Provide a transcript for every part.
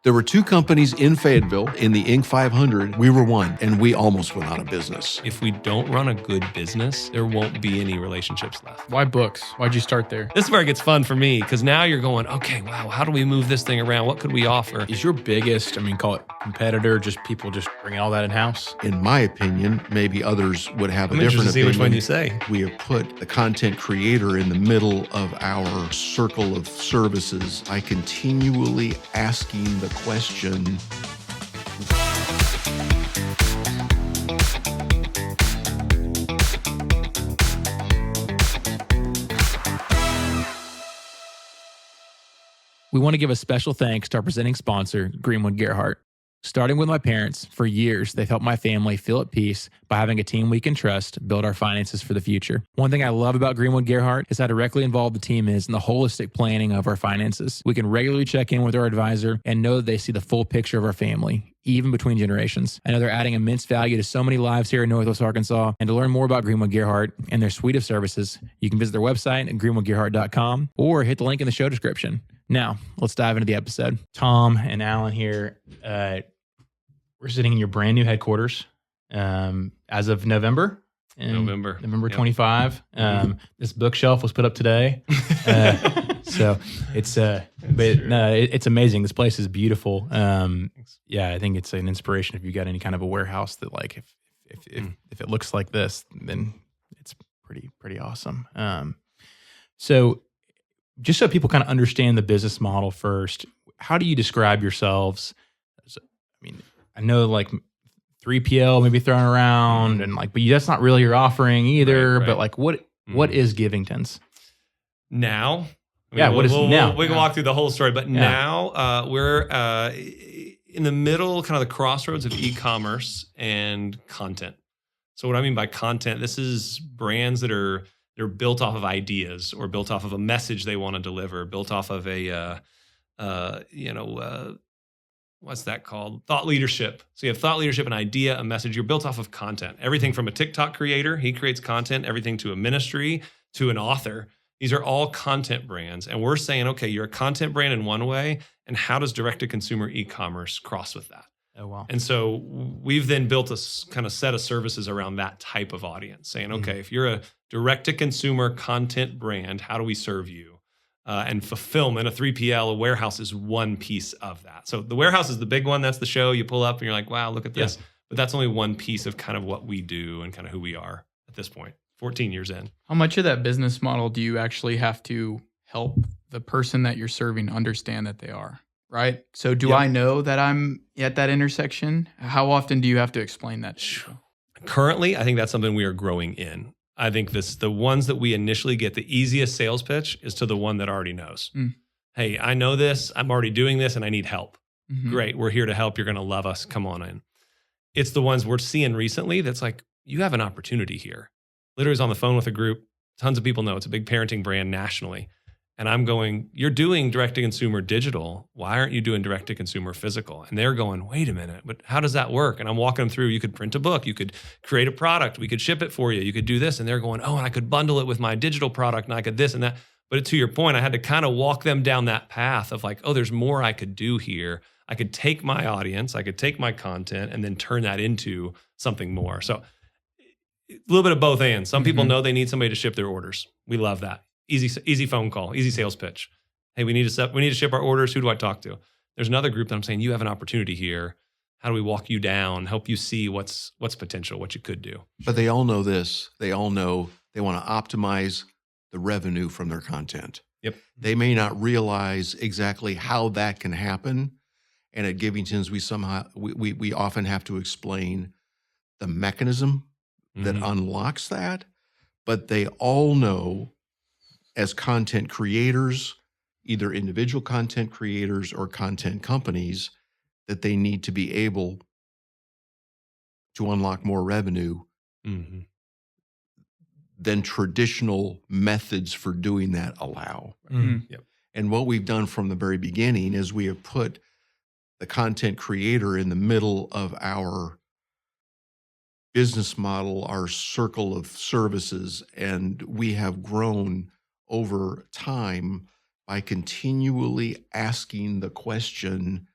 There were two companies in Fayetteville in the Inc. 500. We were one, and we almost went out of business. If we don't run a good business, there won't be any relationships left. Why books? Why'd you start there? This is where it gets fun for me, because now you're going, okay, wow, how do we move this thing around? What could we offer? Is your biggest, call it competitor, just people just bringing all that in-house? In my opinion, maybe others would have a I'm different interested to see opinion. which one you say. We have put the content creator in the middle of our circle of services by continually asking the question, We want to give a special thanks to our presenting sponsor, Greenwood Gerhardt. Starting with my parents, for years, they've helped my family feel at peace by having a team we can trust build our finances for the future. One thing I love about Greenwood Gerhardt is how directly involved the team is in the holistic planning of our finances. We can regularly check in with our advisor and know that they see the full picture of our family, even between generations. I know they're adding immense value to so many lives here in Northwest Arkansas. And to learn more about Greenwood Gerhardt and their suite of services, you can visit their website at greenwoodgerhardt.com or hit the link in the show description. Now, let's dive into the episode. Tom and Alan here. We're sitting in your brand new headquarters as of November. November 25. This bookshelf was put up today. So it's it's amazing. This place is beautiful. Yeah, I think it's an inspiration if you got any kind of a warehouse that like if it looks like this, then it's pretty awesome. So just so people kind of understand the business model first, how do you describe yourselves? I know like 3PL maybe thrown around and like, but that's not really your offering either. Right. But like, what is Givingtons now? What is now? We can walk through the whole story, but now we're in the middle, kind of the crossroads of e-commerce and content. So what I mean by content, this is brands that they're built off of ideas or built off of a message they want to deliver, built off of what's that called? Thought leadership. So you have thought leadership, an idea, a message. You're built off of content. Everything from a TikTok creator, he creates content, everything to a ministry, to an author. These are all content brands. And we're saying, okay, you're a content brand in one way, and how does direct-to-consumer e-commerce cross with that? Oh, wow. And so we've then built a kind of set of services around that type of audience, saying, okay, if you're a direct-to-consumer content brand, how do we serve you? And fulfillment, a 3PL, a warehouse is one piece of that. So the warehouse is the big one. That's the show. You pull up and you're like, wow, look at this. Yeah. But that's only one piece of kind of what we do and kind of who we are at this point, 14 years in. How much of that business model do you actually have to help the person that you're serving understand that they are, right? So do I know that I'm at that intersection? How often do you have to explain that to people? Currently, I think that's something we are growing in. I think the ones that we initially get, the easiest sales pitch is to the one that already knows. Hey, I know this, I'm already doing this, and I need help. Mm-hmm. Great, we're here to help. You're going to love us. Come on in. It's the ones we're seeing recently that's like, you have an opportunity here. Literally was on the phone with a group. Tons of people know it's a big parenting brand nationally. And I'm going, you're doing direct-to-consumer digital. Why aren't you doing direct-to-consumer physical? And they're going, wait a minute, but how does that work? And I'm walking them through, you could print a book, you could create a product, we could ship it for you, you could do this. And they're going, oh, and I could bundle it with my digital product, and I could this and that. But to your point, I had to kind of walk them down that path of like, oh, there's more I could do here. I could take my audience, I could take my content, and then turn that into something more. So a little bit of both ends. Some people know they need somebody to ship their orders. We love that. Easy phone call, easy sales pitch. Hey, we need to ship our orders. Who do I talk to? There's another group that I'm saying, you have an opportunity here. How do we walk you down, help you see what's potential, what you could do? But they all know this. They all know they want to optimize the revenue from their content. Yep. They may not realize exactly how that can happen. And at Givingtons, we often have to explain the mechanism that unlocks that. But they all know, as content creators, either individual content creators or content companies, that they need to be able to unlock more revenue than traditional methods for doing that allow. Yep. And what we've done from the very beginning is we have put the content creator in the middle of our business model, our circle of services, and we have grown over time by continually asking the question,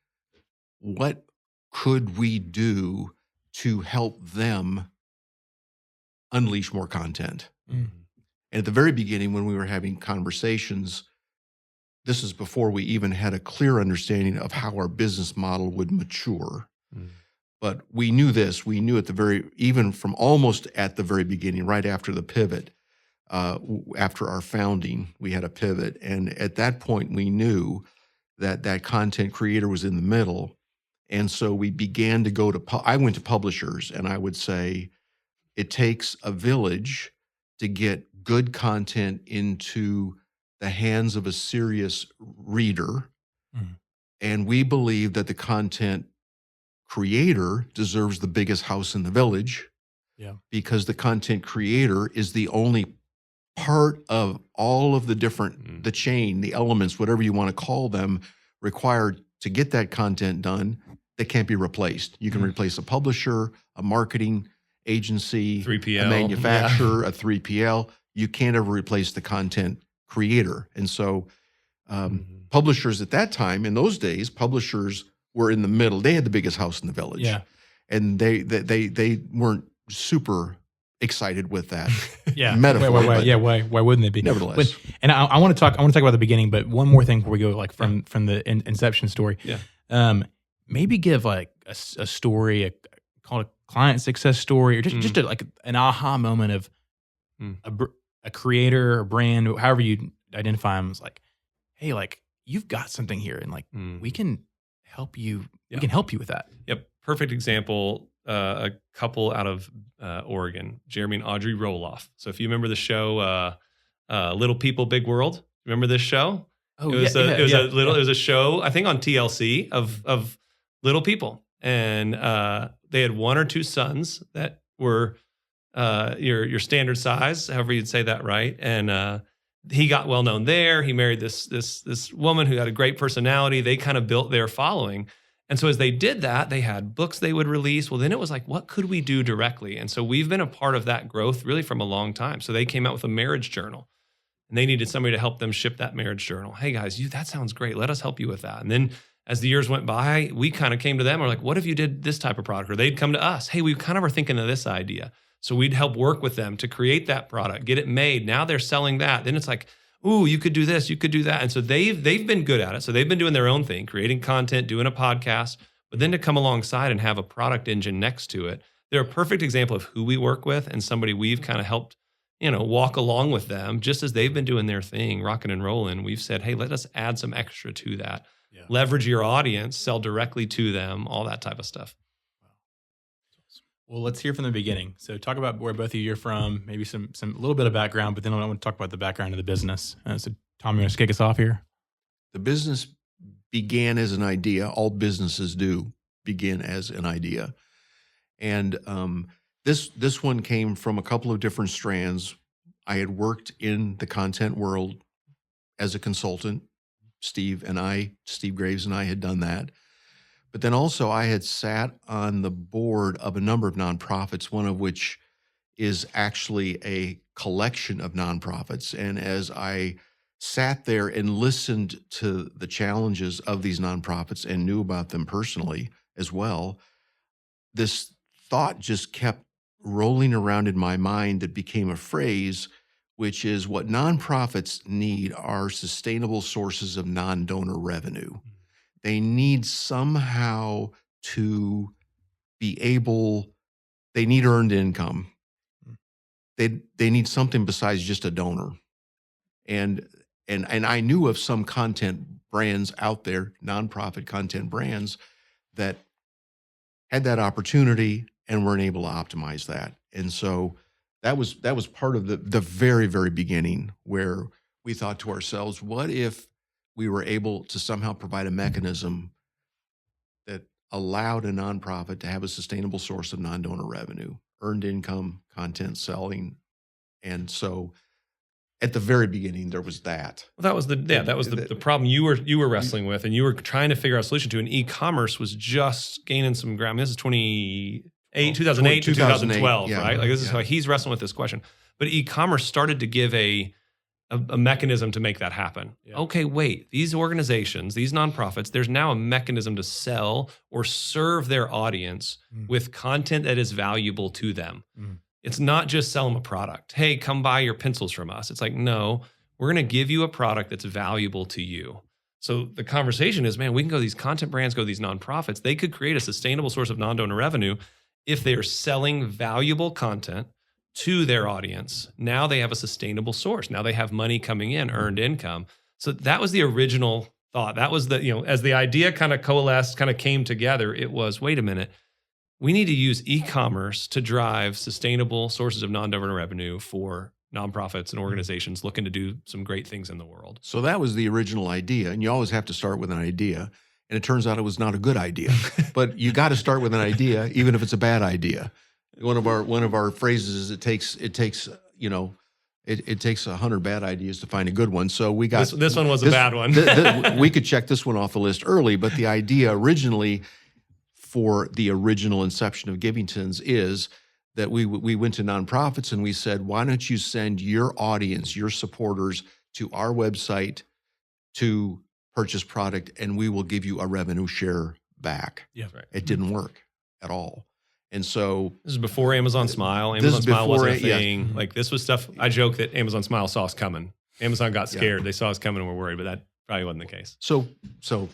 what could we do to help them unleash more content? Mm. And at the very beginning, when we were having conversations, this is before we even had a clear understanding of how our business model would mature. Mm. But we knew this. We knew even from almost at the very beginning, right after the pivot, after our founding, we had a pivot. And at that point, we knew that content creator was in the middle. And so we began to go to, I went to publishers, and I would say it takes a village to get good content into the hands of a serious reader. Mm. And we believe that the content creator deserves the biggest house in the village. Yeah. Because the content creator is the only part of all of the different, the chain, the elements, whatever you want to call them, required to get that content done that can't be replaced. You can replace a publisher, a marketing agency, 3PL, a manufacturer, a 3PL. You can't ever replace the content creator. And so publishers at that time, in those days, publishers were in the middle. They had the biggest house in the village. Yeah. And they weren't super excited with that. Yeah. Metaphor. but Why wouldn't they be? Nevertheless. And I want to talk about the beginning, but one more thing before we go, like from the inception story. Yeah. Maybe give like a story, call it a client success story, or just like an aha moment of a creator or brand, however you identify them, as like, hey, like you've got something here, and like we can help you. Yeah. We can help you with that. Yep. Perfect example. A couple out of Oregon, Jeremy and Audrey Roloff. So if you remember the show Little People, Big World, remember this show? Oh, It was a show, I think on TLC of little people. And they had one or two sons that were your standard size, however you'd say that, right? And he got well known there. He married this woman who had a great personality. They kind of built their following. And so as they did that, they had books they would release. Well, then it was like, what could we do directly? And so we've been a part of that growth really from a long time. So they came out with a marriage journal, and they needed somebody to help them ship that marriage journal. Hey guys, that sounds great. Let us help you with that. And then as the years went by, we kind of came to them. We're like, what if you did this type of product? Or they'd come to us. Hey, we kind of are thinking of this idea. So we'd help work with them to create that product, get it made. Now they're selling that. Then it's like, ooh, you could do this, you could do that. And so they've been good at it. So they've been doing their own thing, creating content, doing a podcast, but then to come alongside and have a product engine next to it. They're a perfect example of who we work with and somebody we've kind of helped, walk along with them just as they've been doing their thing, rocking and rolling. We've said, hey, let us add some extra to that. Yeah. Leverage your audience, sell directly to them, all that type of stuff. Well, let's hear from the beginning. So talk about where both of you are from, maybe some little bit of background, but then I want to talk about the background of the business. So Tom, you want to kick us off here? The business began as an idea. All businesses do begin as an idea. And this one came from a couple of different strands. I had worked in the content world as a consultant. Steve Graves and I had done that. But then also I had sat on the board of a number of nonprofits, one of which is actually a collection of nonprofits. And as I sat there and listened to the challenges of these nonprofits and knew about them personally as well, this thought just kept rolling around in my mind that became a phrase, which is what nonprofits need are sustainable sources of non-donor revenue. They need somehow to be able, they need earned income. They need something besides just a donor. And I knew of some content brands out there, nonprofit content brands, that had that opportunity and weren't able to optimize that. And so that was part of the very, very beginning, where we thought to ourselves, what if we were able to somehow provide a mechanism that allowed a nonprofit to have a sustainable source of non-donor revenue, earned income, content selling. And so at the very beginning, there was that. Well, that was the problem you were wrestling with, and you were trying to figure out a solution to. And e-commerce was just gaining some ground. This is 2008 to 2012, yeah, right? Like this is yeah. how he's wrestling with this question. But e-commerce started to give a a mechanism to make that happen. Yeah. Okay, wait, these organizations, these nonprofits, there's now a mechanism to sell or serve their audience with content that is valuable to them. It's not just sell them a product. Hey, come buy your pencils from us. It's like, no, we're going to give you a product that's valuable to you. So the conversation is, man, we can go to these content brands, go to these nonprofits. They could create a sustainable source of non-donor revenue if they are selling valuable content to their audience. Now they have a sustainable source. Now they have money coming in, earned income. So that was the original thought. That was the, as the idea kind of coalesced, kind of came together, it was, wait a minute, we need to use e-commerce to drive sustainable sources of non-donor revenue for nonprofits and organizations looking to do some great things in the world. So that was the original idea. And you always have to start with an idea. And it turns out it was not a good idea. But you got to start with an idea, even if it's a bad idea. One of our phrases is it takes 100 bad ideas to find a good one. So we got this one was a bad one. We could check this one off the list early, but the idea originally for the original inception of Givingtons is that we went to nonprofits and we said, why don't you send your audience, your supporters to our website to purchase product, and we will give you a revenue share back. Yeah, right. It didn't work at all. And so this is before Amazon Smile. Amazon Smile wasn't a thing. Like this was stuff. I joke that Amazon Smile saw us coming. Amazon got scared. They saw us coming and were worried, but that probably wasn't the case. So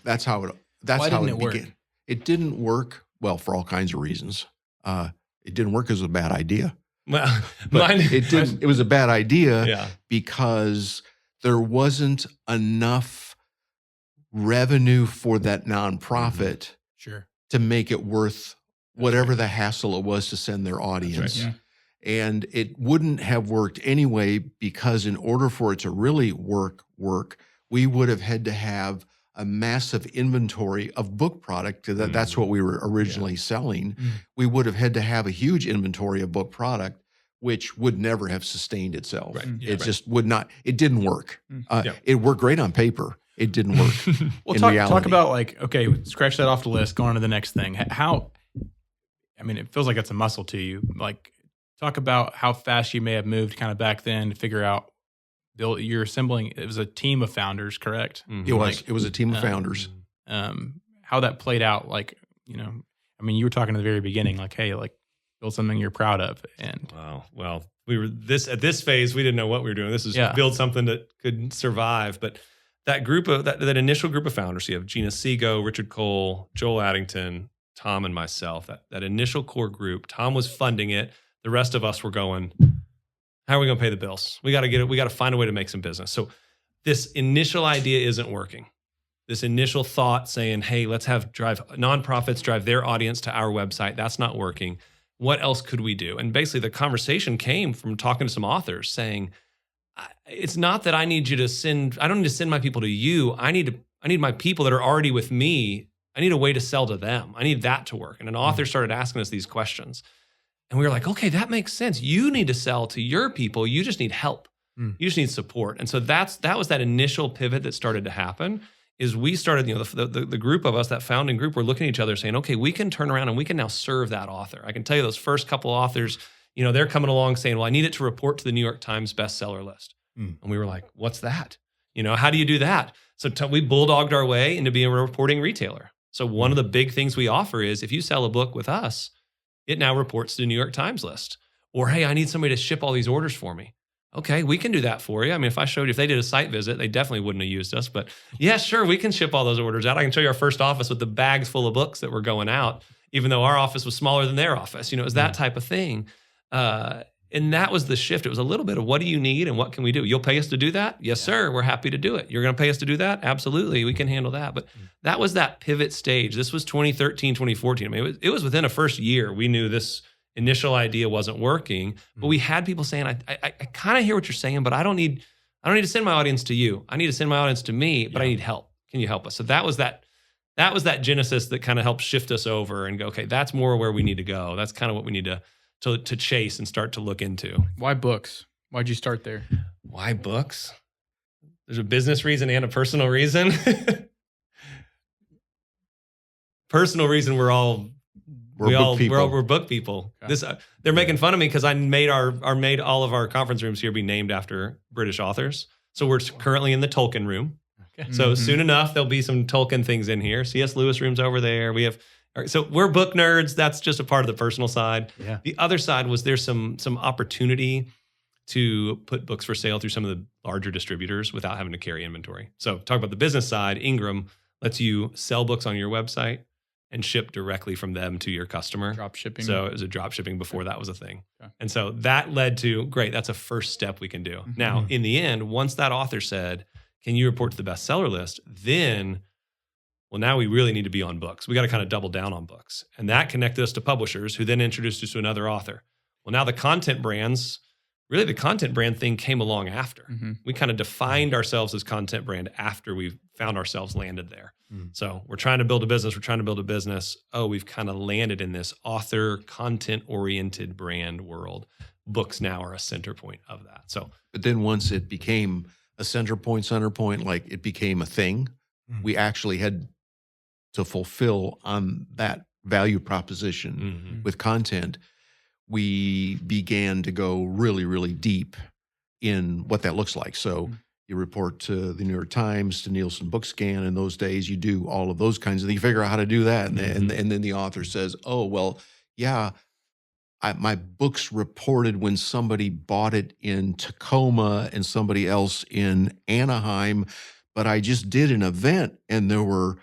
that's how it began. It didn't work, well, for all kinds of reasons. It didn't work because it was a bad idea. Well, It was a bad idea Yeah. because there wasn't enough revenue for that nonprofit Sure. to make it worth whatever the hassle it was to send their audience. Right, And it wouldn't have worked anyway, because in order for it to really work, we would have had to have a massive inventory of book product. That's what we were originally selling. We would have had to have a huge inventory of book product, which would never have sustained itself. Right. It just would not. It didn't work. It worked great on paper. It didn't work Well, in talk reality. about okay, scratch that off the list, go on to the next thing. It feels like it's a muscle to you. Like, talk about how fast you may have moved kind of back then to figure out, you're assembling, it was a team of founders, correct? It was a team of founders. How that played out, you were talking at the very beginning, like, hey, build something you're proud of. And Well, we were at this phase, we didn't know what we were doing. This is build something that could survive. But that group of that initial group of founders, so you have Gina Seago, Richard Cole, Joel Addington, Tom, and myself. That initial core group. Tom was funding it. The rest of us were going, how are we going to pay the bills? We got to get it. We got to find a way to make some business. So this initial idea isn't working. This initial thought saying, hey, let's drive nonprofits, drive their audience to our website. That's not working. What else could we do? And basically the conversation came from talking to some authors saying, it's not that I don't need to send my people to you. I need my people that are already with me. I need a way to sell to them. I need that to work. And an author started asking us these questions. And we were like, okay, that makes sense. You need to sell to your people. You just need help. You just need support. And so that was that initial pivot that started to happen. Is we started, the group of us, that founding group, we're looking at each other saying, okay, we can turn around and we can now serve that author. I can tell you those first couple authors, they're coming along saying, well, I need it to report to the New York Times bestseller list. And we were like, what's that? How do you do that? So we bulldogged our way into being a reporting retailer. So one of the big things we offer is if you sell a book with us, it now reports to the New York Times list. Or, hey, I need somebody to ship all these orders for me. Okay, we can do that for you. I mean, if they did a site visit, they definitely wouldn't have used us. But yeah, sure, we can ship all those orders out. I can show you our first office with the bags full of books that were going out, even though our office was smaller than their office. It was that type of thing. And that was the shift. It was a little bit of what do you need and what can we do? You'll pay us to do that? Yes, sir. We're happy to do it. You're going to pay us to do that? Absolutely. We can handle that. But that was that pivot stage. This was 2013, 2014. I mean, it was within a first year. We knew this initial idea wasn't working, but we had people saying, I kind of hear what you're saying, but I don't need to send my audience to you. I need to send my audience to me, but I need help. Can you help us? So that was that genesis that kind of helped shift us over and go, okay, that's more where we need to go. That's kind of what we need to chase and start to look into. Why books? Why'd you start there? Why books? There's a business reason and a personal reason. Personal reason, we're book people. Okay. They're making fun of me because I made all of our conference rooms here be named after British authors. So we're currently in the Tolkien room. Okay. So soon enough, there'll be some Tolkien things in here. C.S. Lewis room's over there. So we're book nerds. That's just a part of the personal side. Yeah. The other side was there's some opportunity to put books for sale through some of the larger distributors without having to carry inventory. So talk about the business side. Ingram lets you sell books on your website and ship directly from them to your customer. Drop shipping. So it was a drop shipping before that was a thing. Okay. And so that led to, great, that's a first step we can do. Now, in the end, once that author said, can you report to the bestseller list? Then, well, now we really need to be on books. We got to kind of double down on books. And that connected us to publishers who then introduced us to another author. Well, now the content brand thing came along after. We kind of defined ourselves as content brand after we found ourselves landed there. So we're trying to build a business. Oh, we've kind of landed in this author content-oriented brand world. Books now are a center point of that. So, But then once it became a center point, like it became a thing, we actually had to fulfill on that value proposition with content. We began to go really, really deep in what that looks like. So you report to the New York Times, to Nielsen Bookscan. In those days, you do all of those kinds of things. You figure out how to do that. And then the author says, oh, well, yeah, my book's reported when somebody bought it in Tacoma and somebody else in Anaheim, but I just did an event and there were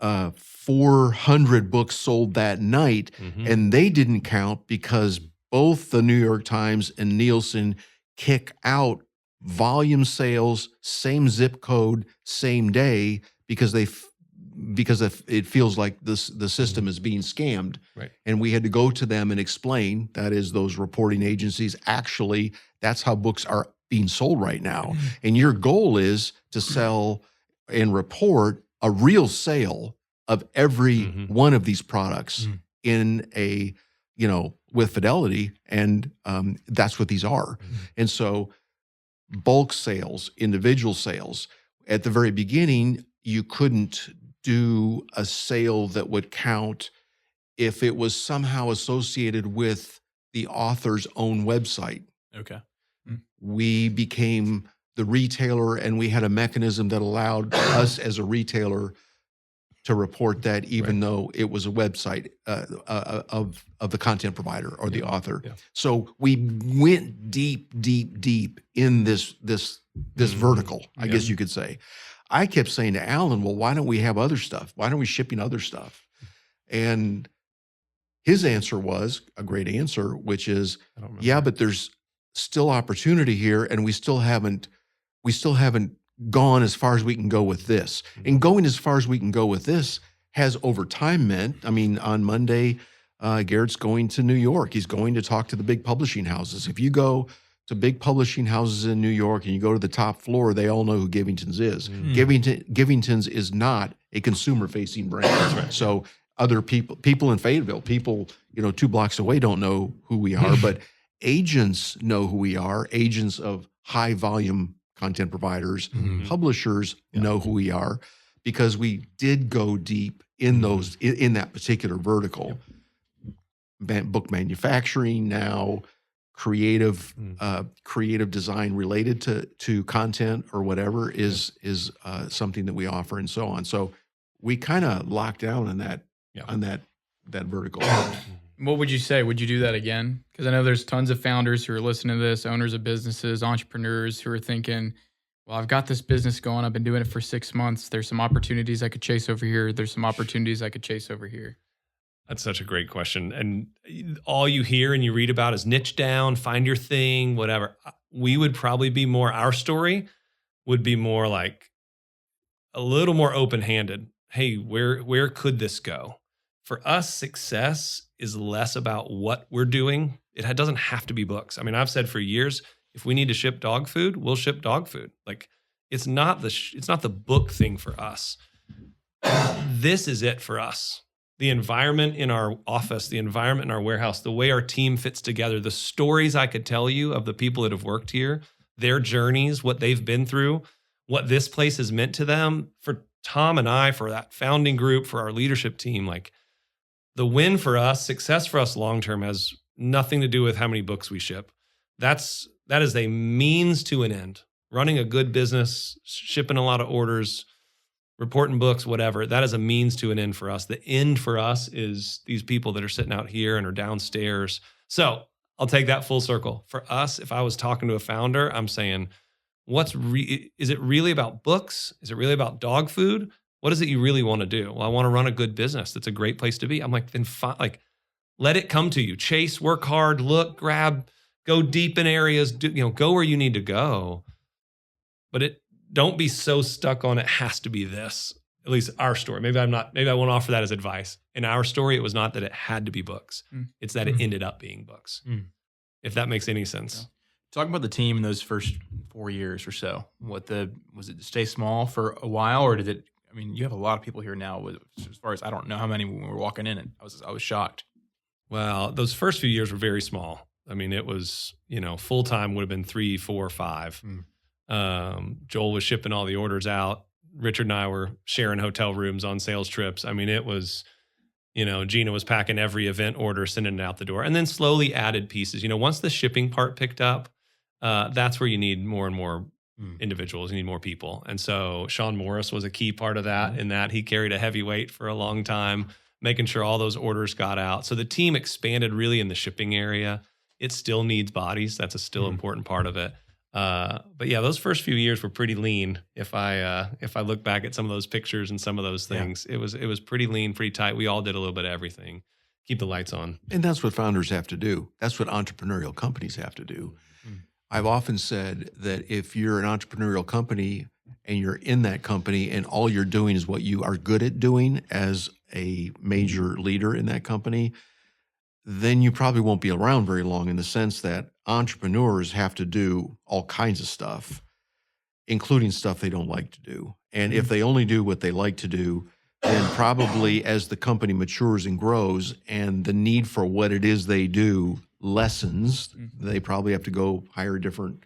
400 books sold that night, and they didn't count because both the New York Times and Nielsen kick out volume sales, same zip code, same day, because it feels like the system is being scammed. Right. And we had to go to them and explain, that is, those reporting agencies, actually, that's how books are being sold right now. And your goal is to sell and report a real sale of every one of these products in a, with fidelity. And that's what these are. And so bulk sales, individual sales, at the very beginning, you couldn't do a sale that would count if it was somehow associated with the author's own website. Okay. We became the retailer, and we had a mechanism that allowed us as a retailer to report that, even though it was a website of the content provider or the author. Yeah. So we went deep in this vertical, I guess you could say. I kept saying to Alan, well, why don't we have other stuff? Why aren't we shipping other stuff? And his answer was a great answer, which is, yeah, but there's still opportunity here, and we still haven't gone as far as we can go with this. And going as far as we can go with this has over time meant, on Monday, Garrett's going to New York. He's going to talk to the big publishing houses. If you go to big publishing houses in New York and you go to the top floor, they all know who Givingtons is. Givingtons is not a consumer-facing brand. That's right. So other people in Fayetteville, 2 blocks away don't know who we are, but agents know who we are. Agents of high-volume content providers, publishers know who we are, because we did go deep in those in that particular vertical. Book manufacturing now, creative design related to content or whatever is something that we offer, and so on. So we kind of locked down on that vertical. What would you say? Would you do that again? Because I know there's tons of founders who are listening to this, owners of businesses, entrepreneurs who are thinking, well, I've got this business going. I've been doing it for 6 months. There's some opportunities I could chase over here. There's some opportunities I could chase over here. That's such a great question. And all you hear and you read about is niche down, find your thing, whatever. We would probably be more, our story would be more like a little more open-handed. Hey, where could this go? For us, success is less about what we're doing. It doesn't have to be books. I've said for years, if we need to ship dog food, we'll ship dog food. Like, it's not the book thing for us. This is it for us. The environment in our office, the environment in our warehouse, the way our team fits together, the stories I could tell you of the people that have worked here, their journeys, what they've been through, what this place has meant to them. For Tom and I, for that founding group, for our leadership team, like, the win for us, success for us long-term has nothing to do with how many books we ship. That is a means to an end, running a good business, shipping a lot of orders, reporting books, whatever, that is a means to an end for us. The end for us is these people that are sitting out here and are downstairs. So I'll take that full circle. For us, if I was talking to a founder, I'm saying, is it really about books? Is it really about dog food? What is it you really want to do? Well, I want to run a good business. That's a great place to be. I'm like, then let it come to you. Chase, work hard, look, grab, go deep in areas, go where you need to go. But don't be so stuck on it has to be this. At least our story. Maybe I won't offer that as advice. In our story, it was not that it had to be books. It's that it ended up being books. If that makes any sense. Yeah. Talking about the team in those first 4 years or so, was it to stay small for a while, or did it? I mean, you have a lot of people here now. As far as I don't know how many when we were walking in, and I was shocked. Well, those first few years were very small. I mean, it was full time would have been 3, 4, 5. Joel was shipping all the orders out. Richard and I were sharing hotel rooms on sales trips. I mean, it was, Gina was packing every event order, sending it out the door, and then slowly added pieces. Once the shipping part picked up, that's where you need more and more individuals. You need more people. And so Sean Morris was a key part of that, in that he carried a heavy weight for a long time, making sure all those orders got out. So the team expanded really in the shipping area. It still needs bodies. That's a still important part of it. But yeah, those first few years were pretty lean. If I look back at some of those pictures and some of those things, it was pretty lean, pretty tight. We all did a little bit of everything. Keep the lights on. And that's what founders have to do. That's what entrepreneurial companies have to do. I've often said that if you're an entrepreneurial company and you're in that company and all you're doing is what you are good at doing as a major leader in that company, then you probably won't be around very long, in the sense that entrepreneurs have to do all kinds of stuff, including stuff they don't like to do. And if they only do what they like to do, then probably as the company matures and grows and the need for what it is they do lessens, they probably have to go hire a different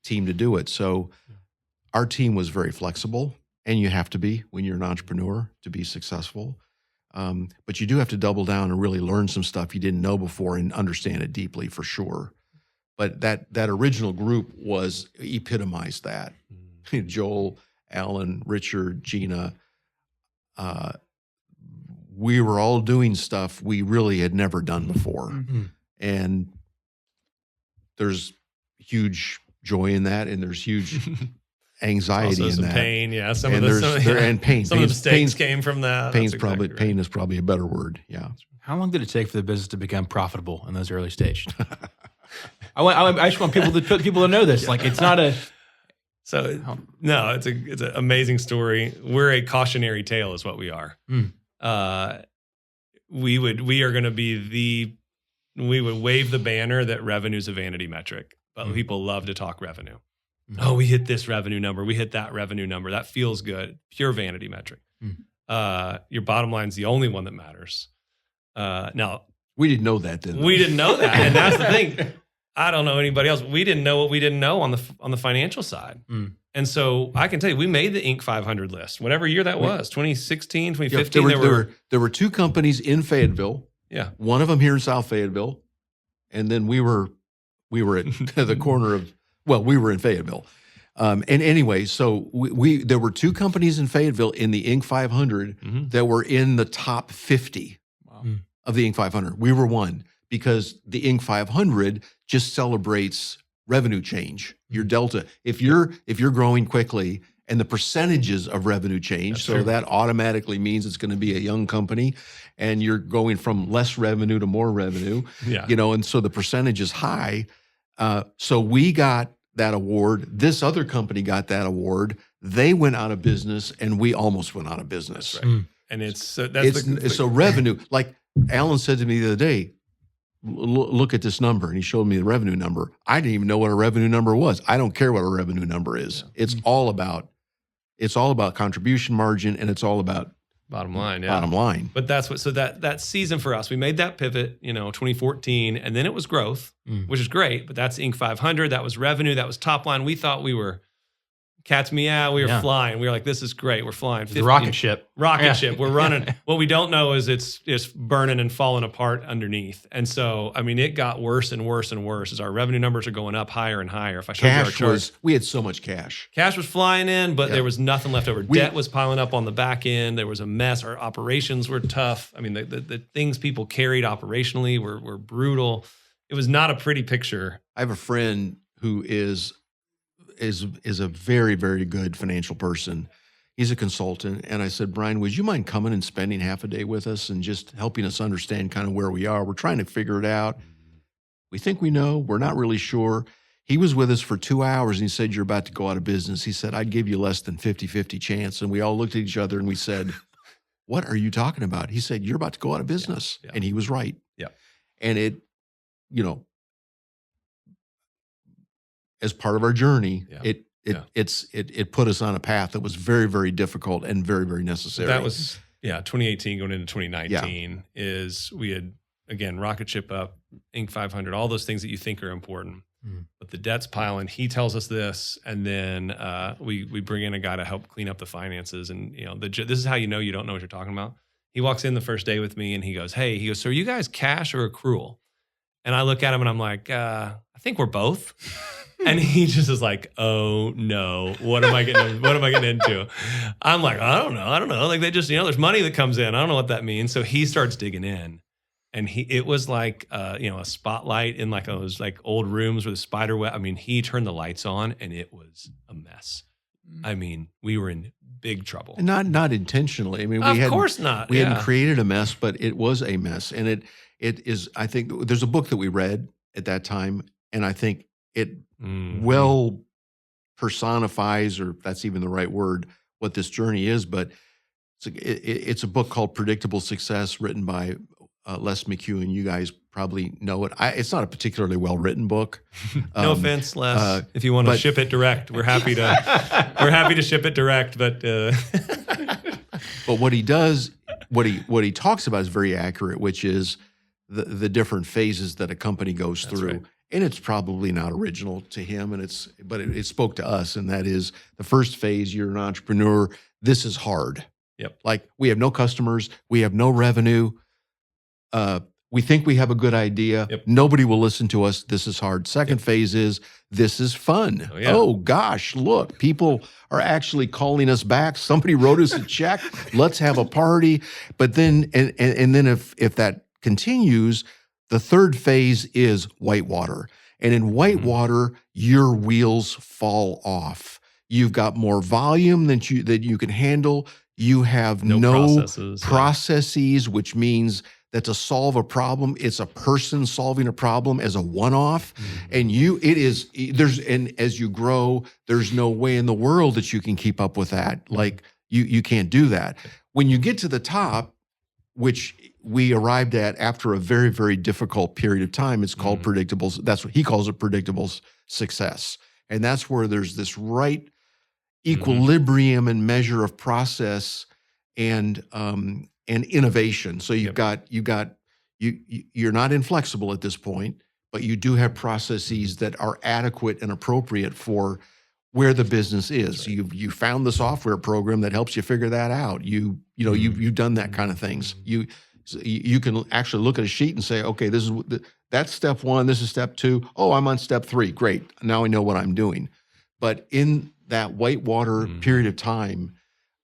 team to do it. So our team was very flexible, and you have to be when you're an entrepreneur to be successful. But you do have to double down and really learn some stuff you didn't know before and understand it deeply, for sure. But that original group epitomized that. Joel, Alan, Richard, Gina, we were all doing stuff we really had never done before. And there's huge joy in that, and there's huge anxiety also in some that. Pain, yeah. And pain. Some of the mistakes came from that. Pain is probably a better word. Yeah. How long did it take for the business to become profitable in those early stages? I just want people to know this. Like, it's not a. So no, it's an amazing story. We're a cautionary tale, is what we are. We would wave the banner that revenue is a vanity metric, but people love to talk revenue. Oh, we hit this revenue number. We hit that revenue number. That feels good. Pure vanity metric. Your bottom line is the only one that matters. Now, we didn't know that then. We didn't know that. And that's the thing. I don't know anybody else. We didn't know what we didn't know on the financial side. And so I can tell you, we made the Inc. 500 list, whatever year that was, 2016, 2015. There were two companies in Fayetteville. Yeah. One of them here in South Fayetteville. And then we were at the corner of, we were in Fayetteville. And anyway, so there were two companies in Fayetteville in the Inc. 500 that were in the top 50 of the Inc. 500. We were one, because the Inc. 500 just celebrates revenue change, your delta. If you're growing quickly, and the percentages of revenue change, that automatically means it's going to be a young company, and you're going from less revenue to more revenue. And so the percentage is high. So we got that award. This other company got that award. They went out of business, and we almost went out of business. That's right. And so revenue. Like Alan said to me the other day, look at this number, and he showed me the revenue number. I didn't even know what a revenue number was. I don't care what a revenue number is. It's all about contribution margin, and it's all about bottom line. Bottom line. But that's that season for us, we made that pivot, 2014, and then it was growth, which is great. But that's Inc. 500. That was revenue. That was top line. We thought we were Cat's meow. We were Yeah. flying. We were like, this is great. We're flying. The rocket ship. Rocket ship. We're running. What we don't know is it's just burning and falling apart underneath. And so, I mean, it got worse and worse and worse as our revenue numbers are going up higher and higher. If I showed you our Cash charts, we had so much cash. cash was flying in, but Yeah. there was nothing left over. Debt was piling up on the back end. There was a mess. Our operations were tough. I mean, the things people carried operationally were brutal. It was not a pretty picture. I have a friend who is a very, very good financial person. He's a consultant. And I said, Brian, would you mind coming and spending half a day with us and just helping us understand kind of where we are? We're trying to figure it out. We think we know. We're not really sure. He was with us for 2 hours and he said, you're about to go out of business. He said, I'd give you less than 50-50 chance. And we all looked at each other and we said, what are you talking about? He said, you're about to go out of business. Yeah. And he was right. Yeah. And it, you know, as part of our journey, Yeah. it put us on a path that was very, very difficult and very, very necessary. That was 2018 going into 2019 is we had, again, rocket ship up, Inc. 500, all those things that you think are important. But the debt's piling. He tells us this, and then we bring in a guy to help clean up the finances. And this is how you know you don't know what you're talking about. He walks in the first day with me, and he goes, so are you guys cash or accrual? And I look at him, and I'm like, I think we're both. And he just is like, oh no, what am I getting into? I'm like, I don't know. Like they just, there's money that comes in. I don't know what that means. So he starts digging in. And it was like, a spotlight in like those like old rooms with a spider web. I mean, he turned the lights on and it was a mess. I mean, we were in big trouble. And not intentionally. I mean, Of course not. We hadn't created a mess, but it was a mess. And it is, I think there's a book that we read at that time. And I think it well personifies, or if that's even the right word, what this journey is. But it's a book called Predictable Success, written by Les McHugh. You guys probably know it. It's not a particularly well-written book. No offense, Les. If you want to ship it direct, we're happy to ship it direct. But but what he does, what he talks about is very accurate, which is the different phases that a company goes through. Right. And it's probably not original to him, but it spoke to us. And that is the first phase. You're an entrepreneur. This is hard. Yep. Like we have no customers. We have no revenue. We think we have a good idea. Yep. Nobody will listen to us. This is hard. Second phase is this is fun. Oh, yeah. Oh gosh, look, people are actually calling us back. Somebody wrote us a check. Let's have a party. But then, and then if that continues, the third phase is whitewater. And in whitewater, your wheels fall off. You've got more volume than you can handle. You have no processes, which means that to solve a problem, it's a person solving a problem as a one-off. And and as you grow, there's no way in the world that you can keep up with that. Like you can't do that. When you get to the top, which we arrived at after a very, very difficult period of time, it's called predictable. That's what he calls it, predictable success. And that's where there's this right equilibrium and measure of process and innovation. So you're not inflexible at this point, but you do have processes that are adequate and appropriate for where the business is. Right. You found the software program that helps you figure that out. You've done that kind of things. You can actually look at a sheet and say, okay, that's step one. This is step two. Oh, I'm on step three. Great. Now I know what I'm doing. But in that whitewater period of time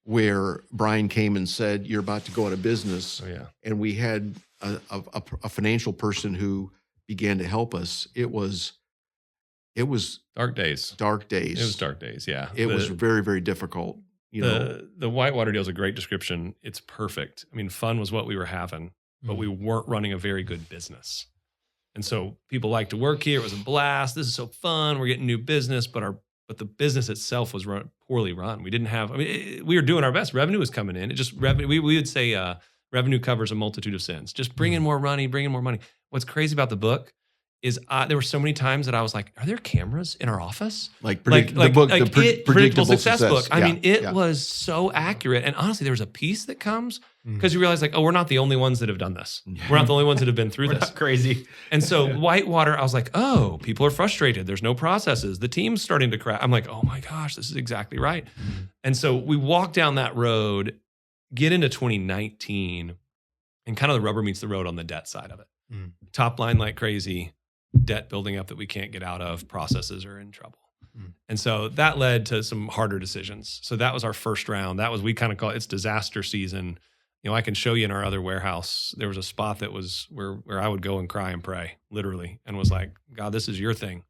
where Brian came and said, you're about to go out of business. Oh, yeah. And we had a financial person who began to help us. It was dark days. Dark days. It was dark days. Yeah. It was very, very difficult. The whitewater deal is a great description. It's perfect. I mean, fun was what we were having, but we weren't running a very good business. And so people like to work here. It was a blast. This is so fun. We're getting new business, but the business itself was poorly run. We didn't have, we were doing our best. Revenue was coming in. It just we would say revenue covers a multitude of sins. Just bring in more money, bring in more money. What's crazy about the book is there were so many times that I was like, are there cameras in our office? Like the book, Predictable Success book. I mean, it yeah. was so accurate. And honestly, there was a piece that comes because you realize like, oh, we're not the only ones that have done this. We're not the only ones that have been through this. Crazy. And so Whitewater, I was like, oh, people are frustrated. There's no processes. The team's starting to crash. I'm like, oh my gosh, this is exactly right. And so we walk down that road, get into 2019, and kind of the rubber meets the road on the debt side of it. Top line like crazy, debt building up that we can't get out of, processes are in trouble. And so that led to some harder decisions. So that was our first round. That was, we kind of call it's disaster season. You know, I can show you in our other warehouse, there was a spot that was where I would go and cry and pray, literally, and was like, God, this is your thing.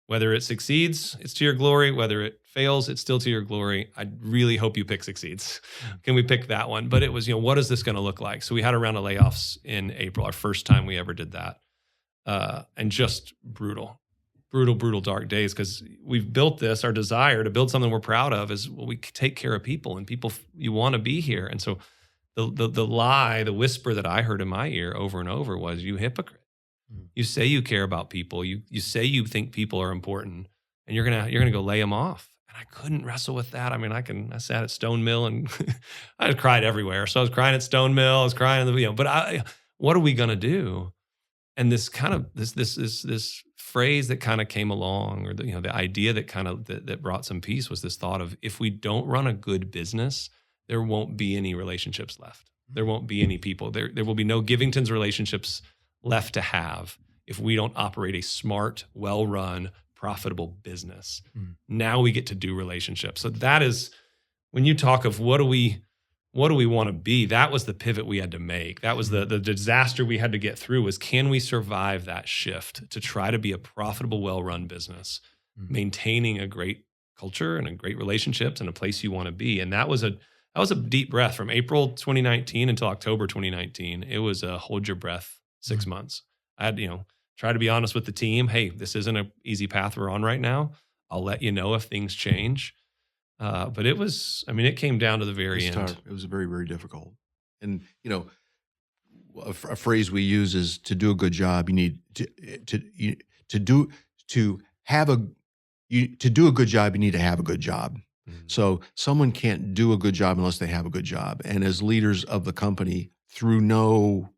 Whether it succeeds, it's to your glory. Whether it fails, it's still to your glory. I really hope you pick succeeds. Can we pick that one? But it was, what is this going to look like? So we had a round of layoffs in April, our first time we ever did that. And just brutal, dark days, because we've built this, our desire to build something we're proud of is, well, we take care of people, and people, you want to be here. And so the lie, the whisper that I heard in my ear over and over was, you hypocrite. You say you care about people. You say you think people are important, and you're gonna go lay them off. And I couldn't wrestle with that. I mean, I sat at Stone Mill and I cried everywhere. So I was crying at Stone Mill. I was crying in the, but what are we gonna do? And this kind of this phrase that kind of came along, or the idea that kind of that brought some peace, was this thought of, if we don't run a good business, there won't be any relationships left. There won't be any people. There will be no Givingtons relationships left to have if we don't operate a smart, well-run, profitable business. Now we get to do relationships. So that is, when you talk of what do we want to be, that was the pivot we had to make. That was the disaster we had to get through, was, can we survive that shift to try to be a profitable, well-run business, maintaining a great culture and a great relationships and a place you want to be. And that was a deep breath from April 2019 until October 2019. It was a hold your breath 6 months. I had, try to be honest with the team. Hey, this isn't an easy path we're on right now. I'll let you know if things change. But it was, it came down to the very end. Tough. It was very, very difficult. And, a phrase we use is, to do a good job, you need to do a good job, you need to have a good job. So someone can't do a good job unless they have a good job. And as leaders of the company, through no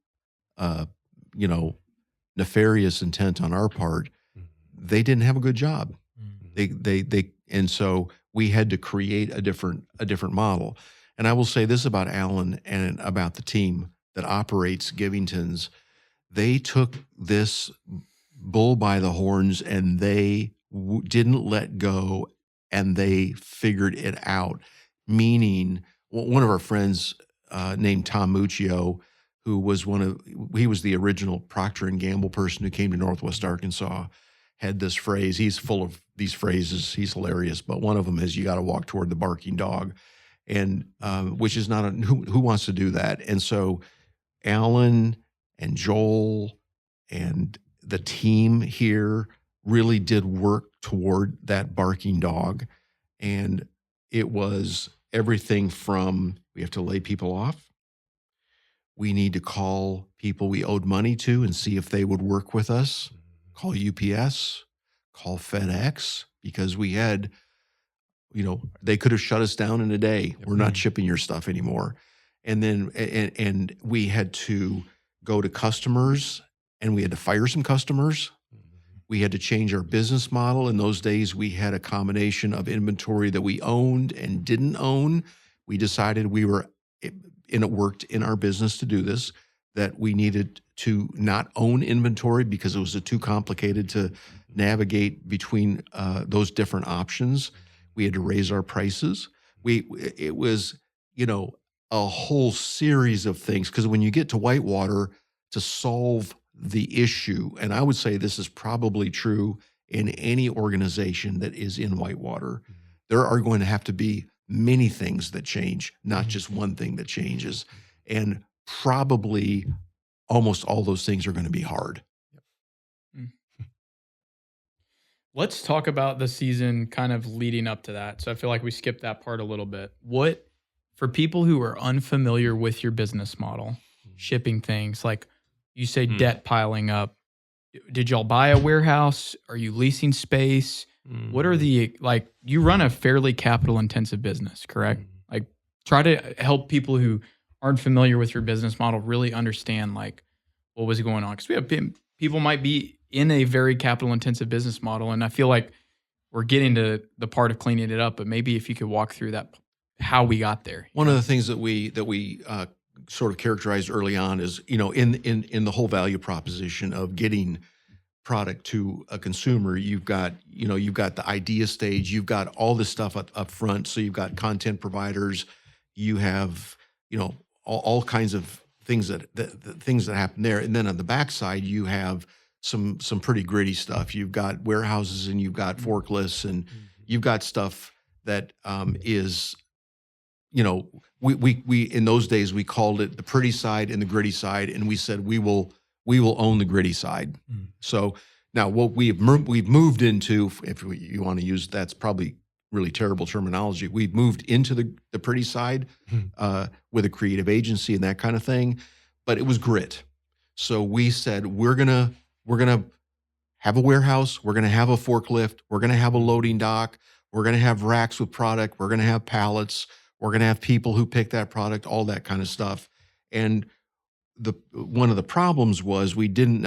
nefarious intent on our part, they didn't have a good job. And so we had to create a different model. And I will say this about Alan and about the team that operates Givingtons. They took this bull by the horns, and they didn't let go, and they figured it out. Meaning, one of our friends named Tom Muccio, who was he was the original Procter & Gamble person who came to Northwest Arkansas, had this phrase. He's full of these phrases. He's hilarious. But one of them is, you got to walk toward the barking dog, and which is not who wants to do that. And so Alan and Joel and the team here really did work toward that barking dog. And it was everything from, we have to lay people off. We need to call people we owed money to and see if they would work with us. Call UPS, call FedEx, because we had, they could have shut us down in a day. We're not shipping your stuff anymore. And then, and we had to go to customers, and we had to fire some customers. We had to change our business model. In those days, we had a combination of inventory that we owned and didn't own. We decided and it worked in our business to do this, that we needed to not own inventory because it was too complicated to navigate between those different options. We had to raise our prices. It was, a whole series of things, because when you get to Whitewater, to solve the issue, and I would say this is probably true in any organization that is in Whitewater, there are going to have to be many things that change, not just one thing that changes. And probably almost all those things are going to be hard. Let's talk about the season kind of leading up to that. So I feel like we skipped that part a little bit. For people who are unfamiliar with your business model, shipping things, like you say, debt piling up, did y'all buy a warehouse? Are you leasing space? What are the, like, you run a fairly capital intensive business, correct? Like, try to help people who aren't familiar with your business model really understand like what was going on. Because we have people might be in a very capital intensive business model. And I feel like we're getting to the part of cleaning it up, but maybe if you could walk through that, how we got there. One of the things that we sort of characterized early on is, in the whole value proposition of getting product to a consumer, you've got the idea stage, you've got all this stuff up front. So you've got content providers, you have, all kinds of things that happen there. And then on the backside, you have some pretty gritty stuff. You've got warehouses and you've got forklifts and you've got stuff that is, we in those days we called it the pretty side and the gritty side, and we said we will own the gritty side. So now what we've moved into, if you want to use, that's probably really terrible terminology. We've moved into the pretty side with a creative agency and that kind of thing, but it was grit. So we said we're gonna have a warehouse, we're gonna have a forklift, we're gonna have a loading dock, we're gonna have racks with product, we're gonna have pallets, we're going to have people who pick that product, all that kind of stuff. And one of the problems was we didn't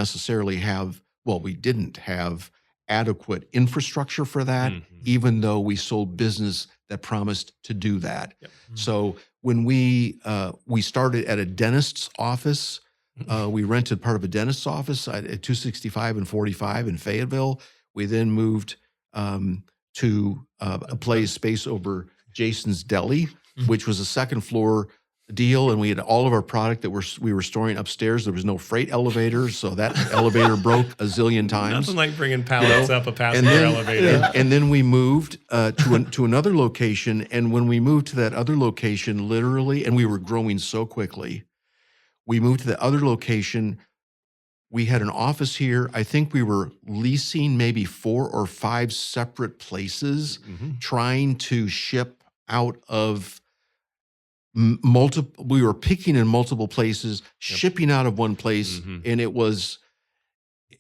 have adequate infrastructure for that, even though we sold business that promised to do that. Yep. So when we started at a dentist's office, we rented part of a dentist's office at 265 and 45 in Fayetteville. We then moved to a space over Jason's Deli, which was a second floor deal, and we had all of our product that we were storing upstairs. There was no freight elevator, so that elevator broke a zillion times. Nothing like bringing pallets up a passenger elevator. And then we moved to another location, and when we moved to that other location, literally, and we were growing so quickly, we moved to the other location. We had an office here. I think we were leasing maybe 4 or 5 separate places, trying to ship out of we were picking in multiple places, shipping out of one place, and it was,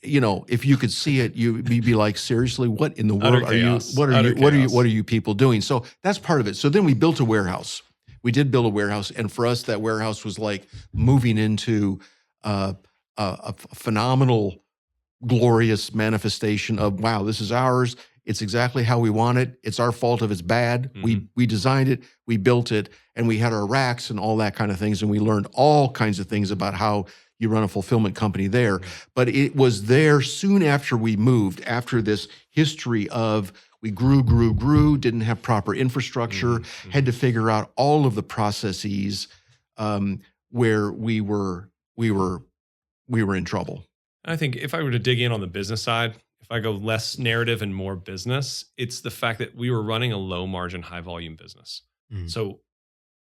if you could see it, you'd be like, seriously, what in the world are you? What are you people doing? So that's part of it. So then we built a warehouse. We did build a warehouse, and for us, that warehouse was like moving into a phenomenal, glorious manifestation of, wow, this is ours. It's exactly how we want it. It's our fault if it's bad. We designed it, we built it, and we had our racks and all that kind of things. And we learned all kinds of things about how you run a fulfillment company there. But it was there soon after we moved, after this history of we grew, didn't have proper infrastructure, had to figure out all of the processes where we were in trouble. I think if I were to dig in on the business side, if I go less narrative and more business, it's the fact that we were running a low margin, high volume business. So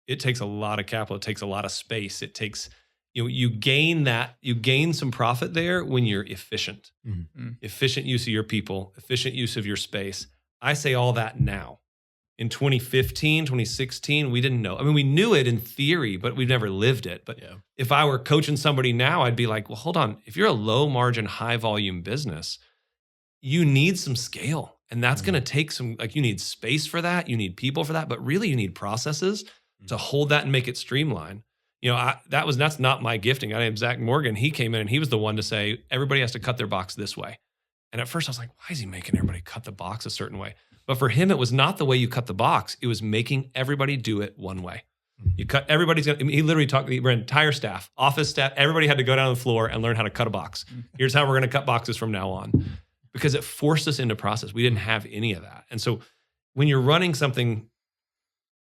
it takes a lot of capital. It takes a lot of space. It takes, you gain some profit there when you're efficient. Efficient use of your people, efficient use of your space. I say all that now. In 2015, 2016, we didn't know. I mean, we knew it in theory, but we've never lived it. But if I were coaching somebody now, I'd be like, well, hold on. If you're a low margin, high volume business, you need some scale. And that's going to take some, you need space for that. You need people for that. But really, you need processes to hold that and make it streamlined. That's not my gifting. I named Zach Morgan. He came in and he was the one to say, everybody has to cut their box this way. And at first I was like, why is he making everybody cut the box a certain way? But for him, it was not the way you cut the box. It was making everybody do it one way. You cut, he literally talked to our entire staff, office staff, everybody had to go down to the floor and learn how to cut a box. Here's how we're going to cut boxes from now on. Because it forced us into process. We didn't have any of that. And so when you're running something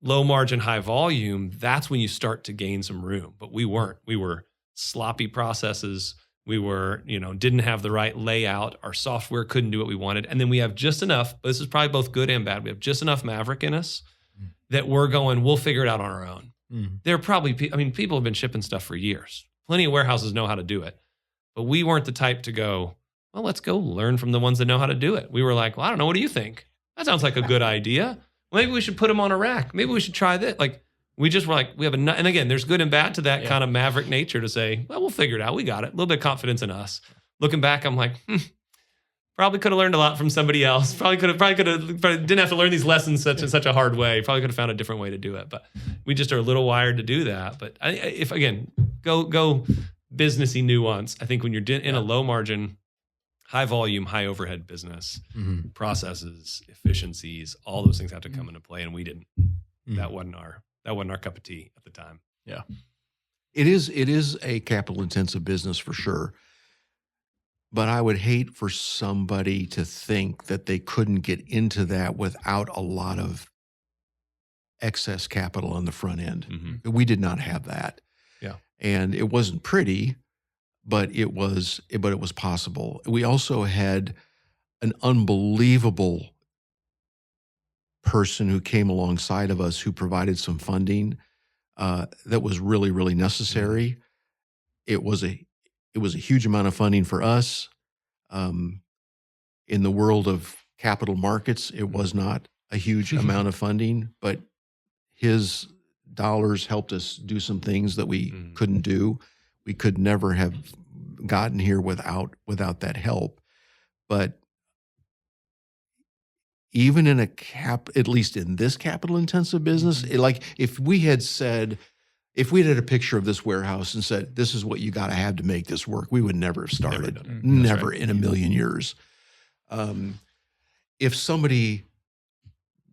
low margin, high volume, that's when you start to gain some room. But we weren't. We were sloppy processes. We were, didn't have the right layout. Our software couldn't do what we wanted. And then we have just enough, but this is probably both good and bad. We have just enough maverick in us that we're going, we'll figure it out on our own. There are probably, people have been shipping stuff for years. Plenty of warehouses know how to do it. But we weren't the type to go, well, let's go learn from the ones that know how to do it. We were like, well, I don't know. What do you think? That sounds like a good idea. Maybe we should put them on a rack. Maybe we should try this. We just were like, we have and again, there's good and bad to that kind of maverick nature to say, well, we'll figure it out. We got it. A little bit of confidence in us. looking back, I'm like, probably could have learned a lot from somebody else. Probably didn't have to learn these lessons in such a hard way. Probably could have found a different way to do it. But we just are a little wired to do that. But if again, go businessy nuance. I think when you're in a low margin, high volume, high overhead business, processes, efficiencies, all those things have to come into play, and we didn't. That wasn't our cup of tea at the time. Yeah, it is a capital intensive business for sure. But I would hate for somebody to think that they couldn't get into that without a lot of excess capital on the front end. We did not have that. Yeah. And it wasn't pretty, but it was possible. We also had an unbelievable person who came alongside of us who provided some funding that was really, really necessary. It was a huge amount of funding for us. In the world of capital markets, it was not a huge amount of funding, but his dollars helped us do some things that we couldn't do. We could never have gotten here without that help. But even in at least in this capital intensive business, like if we had a picture of this warehouse and said, this is what you got to have to make this work, we would never have started. Never in a million years. If somebody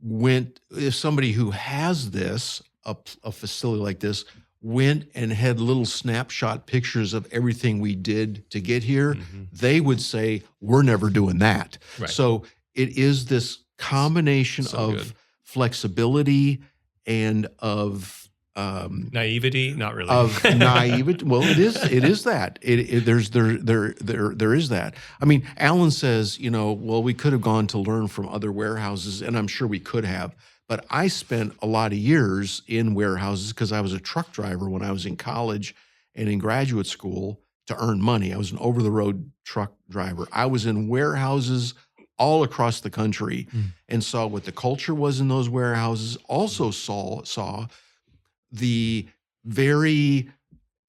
who has this, a facility like this, went and had little snapshot pictures of everything we did to get here, they would say, we're never doing that. Right. So it is this combination of flexibility and of naivety, not really. Of naivety. Well, it is that. There is that. I mean, Alan says, well, we could have gone to learn from other warehouses, and I'm sure we could have. But I spent a lot of years in warehouses because I was a truck driver when I was in college and in graduate school to earn money. I was an over-the-road truck driver. I was in warehouses all across the country and saw what the culture was in those warehouses. Also saw the very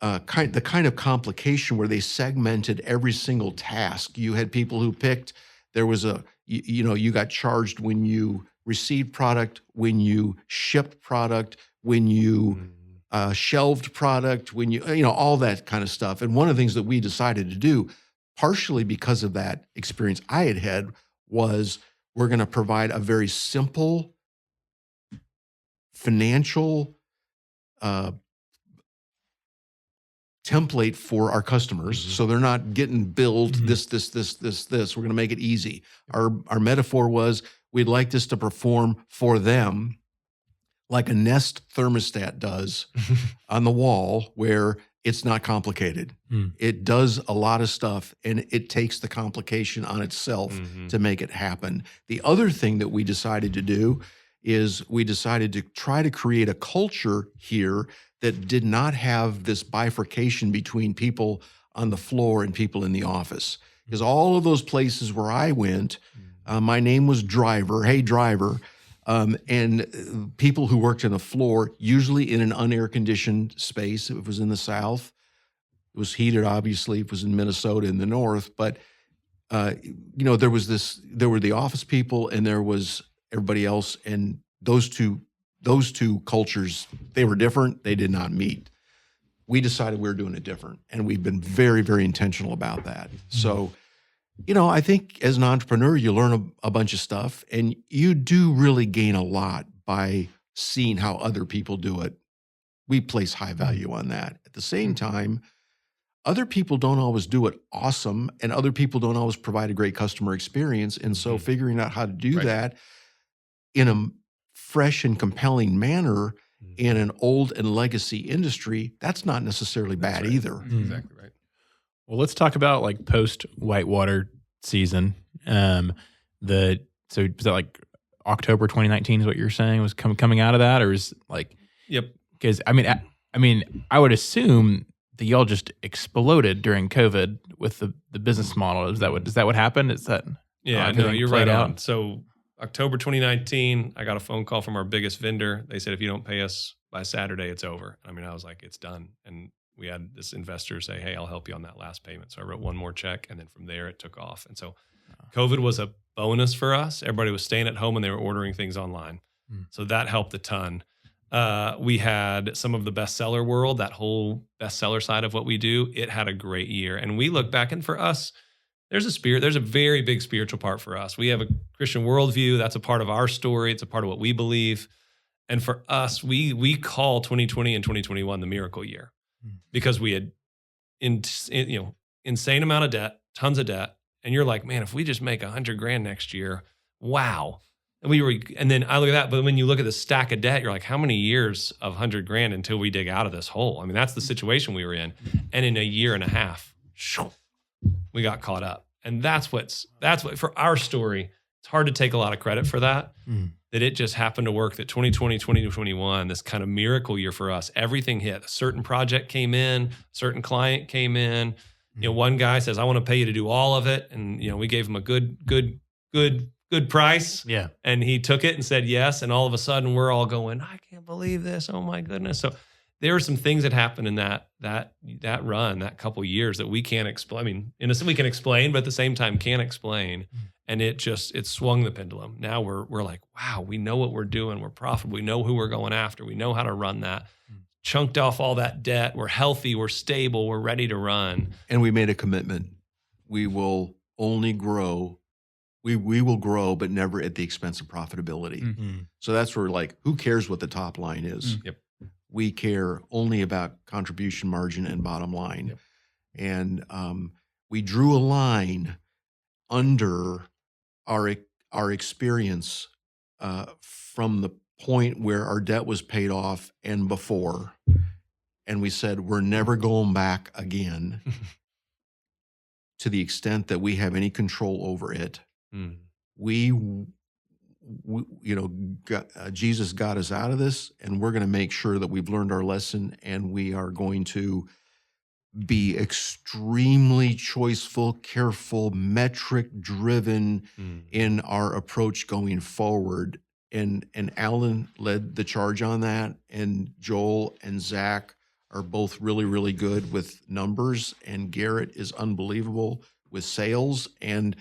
the kind of complication where they segmented every single task. You had people who picked. There was you got charged when you received product, when you shipped product, when you shelved product, when you all that kind of stuff. And one of the things that we decided to do, partially because of that experience I had, was we're going to provide a very simple financial template for our customers, so they're not getting billed this. We're going to make it easy. Our metaphor was we'd like this to perform for them like a Nest thermostat does on the wall, where it's not complicated. It does a lot of stuff, and it takes the complication on itself to make it happen. The other thing that we decided to do is we decided to try to create a culture here that did not have this bifurcation between people on the floor and people in the office. Because all of those places where I went, my name was Driver, hey driver, and people who worked on the floor, usually in an unair-conditioned space. If it was in the South, it was heated, obviously. If it was in Minnesota in the North. But, there were the office people and there was everybody else, and those two cultures, they were different. They did not meet. We decided we were doing it different, and we've been very, very intentional about that. So, I think as an entrepreneur, you learn a bunch of stuff, and you do really gain a lot by seeing how other people do it. We place high value on that. At the same time, other people don't always do it awesome, and other people don't always provide a great customer experience. And so figuring out how to do that in a fresh and compelling manner in an old and legacy industry, that's not necessarily bad either. That's exactly right. Well, let's talk about like post Whitewater season. So was that like October 2019 is what you're saying was coming out of that, or is like? Yep. Because I mean, I would assume that y'all just exploded during COVID with the business model. Is that what happened? Is that no, you're right out? on. So October 2019, I got a phone call from our biggest vendor. They said, if you don't pay us by Saturday, it's over. I mean, I was like, it's done. And we had this investor say, hey, I'll help you on that last payment. So I wrote one more check, and then from there it took off. And so COVID was a bonus for us. Everybody was staying at home and they were ordering things online. So that helped a ton. We had some of the bestseller world, that whole bestseller side of what we do. It had a great year. And we look back, and for us, there's a very big spiritual part for us. We have a Christian worldview. That's a part of our story. It's a part of what we believe. And for us, we call 2020 and 2021 the miracle year because we had insane amount of debt, tons of debt. And you're like, man, if we just make $100,000 next year, wow. And then I look at that, but when you look at the stack of debt, you're like, how many years of $100,000 until we dig out of this hole? I mean, that's the situation we were in. And in a year and a half, we got caught up. And that's what for our story, it's hard to take a lot of credit for that, that it just happened to work, that 2020, 2021, this kind of miracle year for us, everything hit. A certain project came in, a certain client came in. One guy says, I want to pay you to do all of it. And, we gave him a good price. Yeah. And he took it and said yes. And all of a sudden we're all going, I can't believe this. Oh my goodness. So there were some things that happened in that run, that couple years that we can't explain. I mean, in a sense we can explain, but at the same time can't explain. And it swung the pendulum. Now we're like, wow, we know what we're doing. We're profitable. We know who we're going after. We know how to run that. Chunked off all that debt. We're healthy. We're stable. We're ready to run. And we made a commitment. We will only grow. We will grow, but never at the expense of profitability. So that's where, like, who cares what the top line is? Yep. We care only about contribution margin and bottom line. Yep. And we drew a line under our experience from the point where our debt was paid off and before. And we said, we're never going back again to the extent that we have any control over it. Jesus got us out of this, and we're going to make sure that we've learned our lesson, and we are going to be extremely choiceful, careful, metric-driven in our approach going forward. And Alan led the charge on that, and Joel and Zach are both really, really good with numbers, and Garrett is unbelievable with sales. And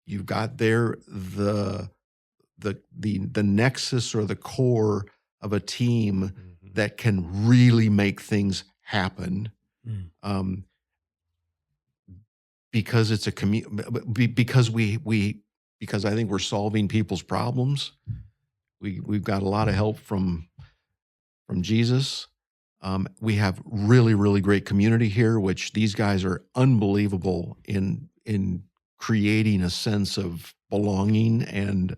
you've got there the nexus or the core of a team that can really make things happen. Because it's a because I think we're solving people's problems. We've got a lot of help from Jesus. We have really, really great community here, which these guys are unbelievable in creating a sense of belonging. And,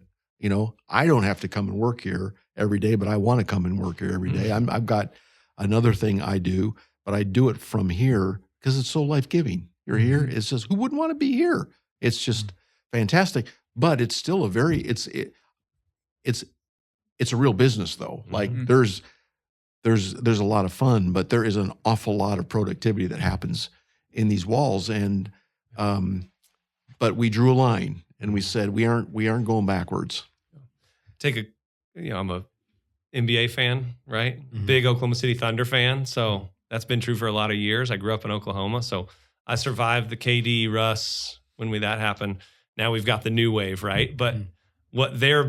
I don't have to come and work here every day, but I want to come and work here every day. I've got another thing I do, but I do it from here because it's so life-giving. You're here. It's just, who wouldn't want to be here? It's just fantastic. But it's still it's a real business though. Like there's a lot of fun, but there is an awful lot of productivity that happens in these walls. And but we drew a line and we said we aren't going backwards. I'm a NBA fan, right? Big Oklahoma City Thunder fan. So that's been true for a lot of years. I grew up in Oklahoma, so I survived the KD, Russ, when that happened. Now we've got the new wave, right? But what their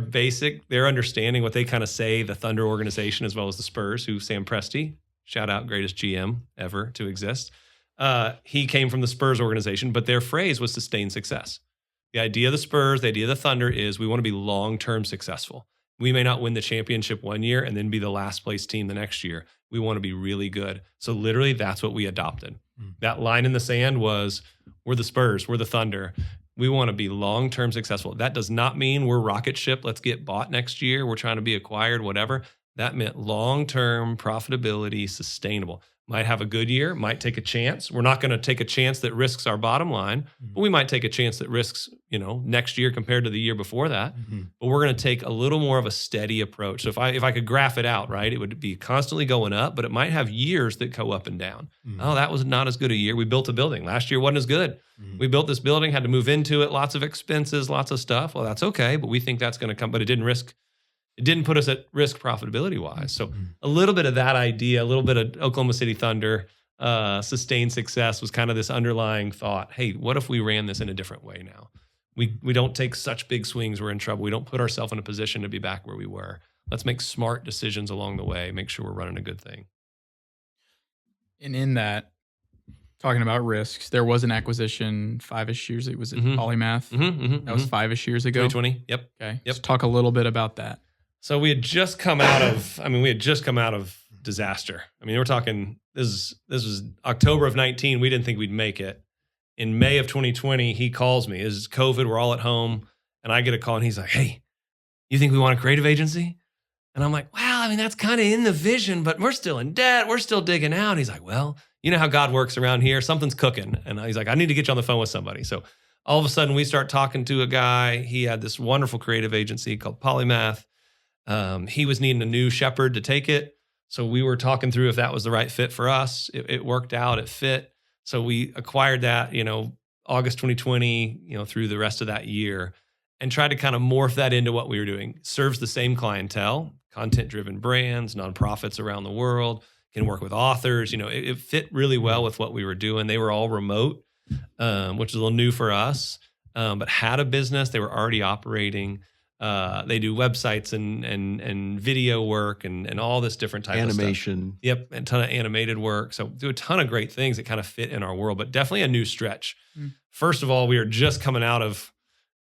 understanding, what they kind of say, the Thunder organization, as well as the Spurs, who Sam Presti, shout out, greatest GM ever to exist. He came from the Spurs organization, but their phrase was sustained success. The idea of the Spurs, the idea of the Thunder is we want to be long-term successful. We may not win the championship one year and then be the last place team the next year. We want to be really good. So literally that's what we adopted. That line in the sand was, we're the Spurs, we're the Thunder. We want to be long-term successful. That does not mean we're rocket ship, let's get bought next year, we're trying to be acquired, whatever. That meant long-term profitability, sustainable. Might have a good year, might take a chance. We're not going to take a chance that risks our bottom line, but we might take a chance that risks, next year compared to the year before that. But we're going to take a little more of a steady approach. So if I could graph it out, right, it would be constantly going up, but it might have years that go up and down. Oh, that was not as good a year. We built a building. Last year wasn't as good. We built this building, had to move into it, lots of expenses, lots of stuff. Well, that's okay, but we think that's going to come, but it didn't put us at risk profitability wise. So a little bit of that idea, a little bit of Oklahoma City Thunder, sustained success was kind of this underlying thought. Hey, what if we ran this in a different way now? We don't take such big swings, we're in trouble. We don't put ourselves in a position to be back where we were. Let's make smart decisions along the way, make sure we're running a good thing. And in that, talking about risks, there was an acquisition 5-ish years. It was Polymath. That was 5-ish years ago. 2020. Yep. Okay. Yep. Let's talk a little bit about that. So we had just come out of, disaster. I mean, we're talking, this was October of 19. We didn't think we'd make it. In May of 2020, he calls me. This is COVID. We're all at home. And I get a call and he's like, hey, you think we want a creative agency? And I'm like, well, I mean, that's kind of in the vision, but we're still in debt. We're still digging out. He's like, well, you know how God works around here. Something's cooking. And he's like, I need to get you on the phone with somebody. So all of a sudden we start talking to a guy. He had this wonderful creative agency called Polymath. He was needing a new shepherd to take it. So we were talking through if that was the right fit for us. It worked out, it fit. So we acquired that, August 2020, through the rest of that year and tried to kind of morph that into what we were doing. Serves the same clientele, content-driven brands, nonprofits around the world, can work with authors. It fit really well with what we were doing. They were all remote, which is a little new for us, but had a business. They were already operating. They do websites and video work and all this different type of stuff. Animation. Yep, a ton of animated work. So do a ton of great things that kind of fit in our world, but definitely a new stretch. First of all, we were just coming out of,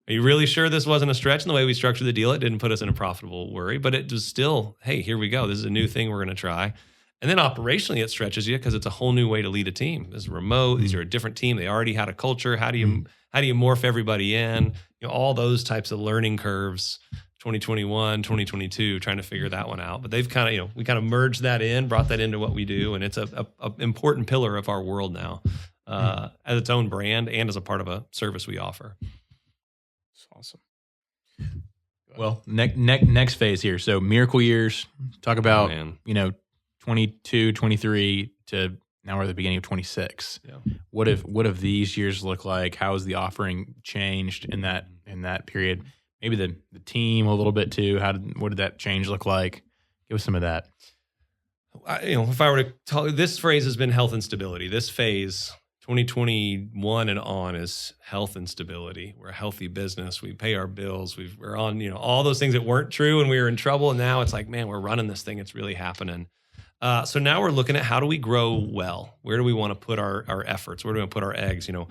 are you really sure this wasn't a stretch in the way we structured the deal? It didn't put us in a profitable worry, but it was still, hey, here we go. This is a new thing we're going to try. And then operationally, it stretches you because it's a whole new way to lead a team. This is remote. These are a different team. They already had a culture. How do you morph everybody in? All those types of learning curves, 2021, 2022, trying to figure that one out. But they've kind of, we kind of merged that in, brought that into what we do. And it's a important pillar of our world now as its own brand and as a part of a service we offer. That's awesome. Well, next phase here. So miracle years, talk about, 22, 23 to now we're at the beginning of 26. Yeah. What have these years look like? How has the offering changed in that period? Maybe the team a little bit too. What did that change look like? Give us some of that. If I were to talk, this phrase has been health and stability. This phase, 2021 and on, is health and stability. We're a healthy business. We pay our bills. We're on, all those things that weren't true when we were in trouble. And now it's like, man, we're running this thing. It's really happening. So now we're looking at how do we grow well? Where do we want to put our efforts? Where do we want to put our eggs? Do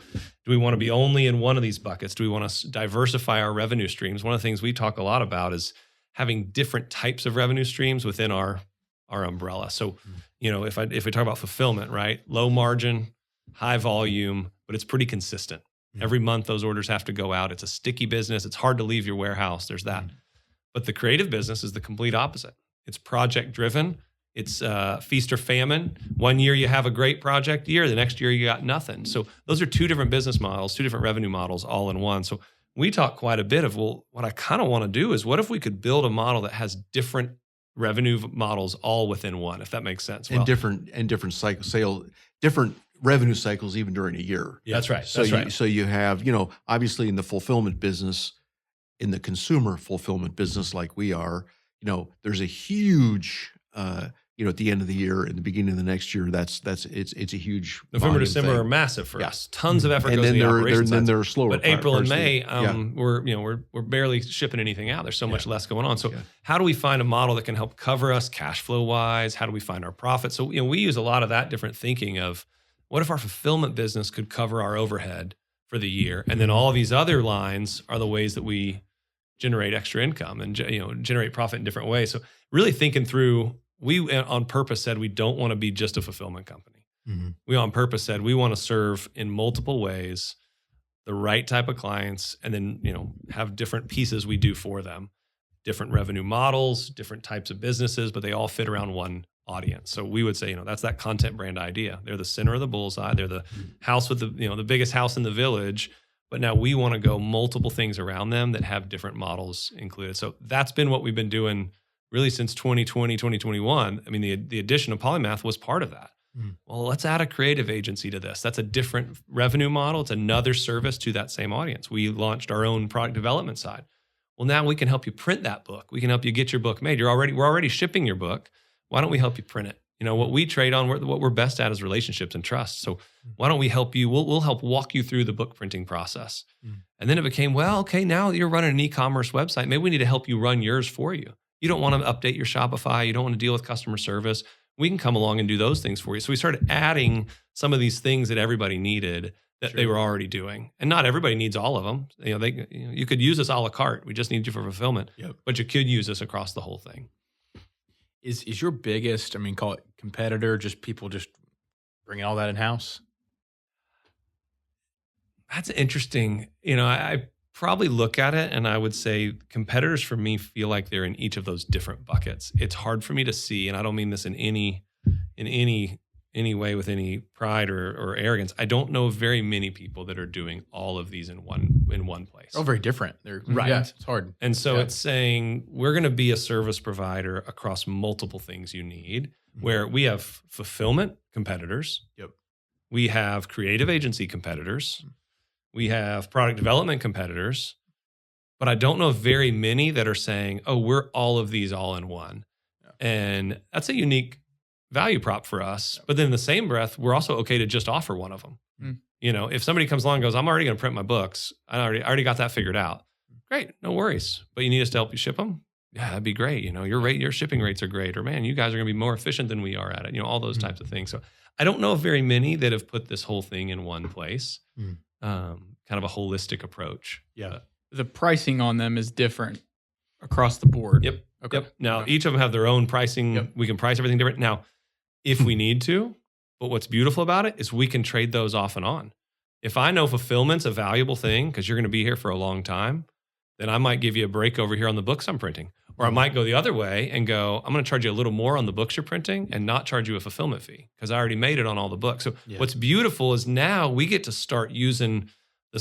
we want to be only in one of these buckets? Do we want to diversify our revenue streams? One of the things we talk a lot about is having different types of revenue streams within our umbrella. So, if we talk about fulfillment, right? Low margin, high volume, but it's pretty consistent. Every month those orders have to go out. It's a sticky business. It's hard to leave your warehouse. There's that. But the creative business is the complete opposite. It's project driven. It's feast or famine. One year you have a great project year, the next year you got nothing. So those are two different business models, two different revenue models all in one. So we talk quite a bit of, what I kind of want to do is what if we could build a model that has different revenue models all within one, if that makes sense. And different different revenue cycles even during a year. Yeah, that's right. So you have, obviously in the fulfillment business, in the consumer fulfillment business like we are, there's a huge at the end of the year and the beginning of the next year, it's a huge November, December thing. are massive for us. Tons of effort And goes then in the operations. then there are slower. But April and parts of May, it. we're barely shipping anything out. There's so much less going on. So how do we find a model that can help cover us cash flow wise? How do we find our profit? So we use a lot of that different thinking of what if our fulfillment business could cover our overhead for the year, and then all of these other lines are the ways that we generate extra income and generate profit in different ways. So really thinking through. We on purpose said we don't want to be just a fulfillment company. We on purpose said we want to serve in multiple ways the right type of clients, and then have different pieces we do for them, different revenue models, different types of businesses, but they all fit around one audience. So we would say that's that content brand idea. They're the center of the bullseye. They're the house with the biggest house in the village. But now we want to go multiple things around them that have different models included. So that's been what we've been doing really since 2020, 2021. I mean, the addition of Polymath was part of that. Well, let's add a creative agency to this. That's a different revenue model. It's another service to that same audience. We launched our own product development side. Well, now we can help you print that book. We can help you get your book made. We're already shipping your book. Why don't we help you print it? What we trade on, what we're best at is relationships and trust. So why don't we help you? We'll help walk you through the book printing process. And then it became, well, okay, now you're running an e-commerce website. Maybe we need to help you run yours for you. You don't want to update your Shopify. You don't want to deal with customer service. We can come along and do those things for you. So we started adding some of these things that everybody needed that they were already doing. And not everybody needs all of them. You could use this a la carte. We just need you for fulfillment. But you could use this across the whole thing. Is your biggest, call it competitor, just people just bringing all that in-house? That's interesting. I probably look at it and I would say competitors for me feel like they're in each of those different buckets. It's hard for me to see, and I don't mean this in any way with any pride or arrogance. I don't know very many people that are doing all of these in one place. Oh, very different. They're right. Yeah, it's hard. And so it's saying we're going to be a service provider across multiple things you need, where we have fulfillment competitors. We have creative agency competitors. We have product development competitors. But I don't know very many that are saying, oh, we're all of these all in one. And that's a unique value prop for us. But then in the same breath, we're also okay to just offer one of them. If somebody comes along and goes, I'm already going to print my books. I already got that figured out. Great. No worries. But you need us to help you ship them? Yeah, that'd be great. Your shipping rates are great. Or man, you guys are going to be more efficient than we are at it. All those types of things. So I don't know of very many that have put this whole thing in one place. Kind of a holistic approach. The pricing on them is different across the board. Okay. Now, each of them have their own pricing. We can price everything different. Now, if we need to, but what's beautiful about it is we can trade those off and on. If I know fulfillment's a valuable thing because you're going to be here for a long time, then I might give you a break over here on the books I'm printing. Or I might go the other way and go, I'm going to charge you a little more on the books you're printing and not charge you a fulfillment fee because I already made it on all the books. So what's beautiful is now we get to start using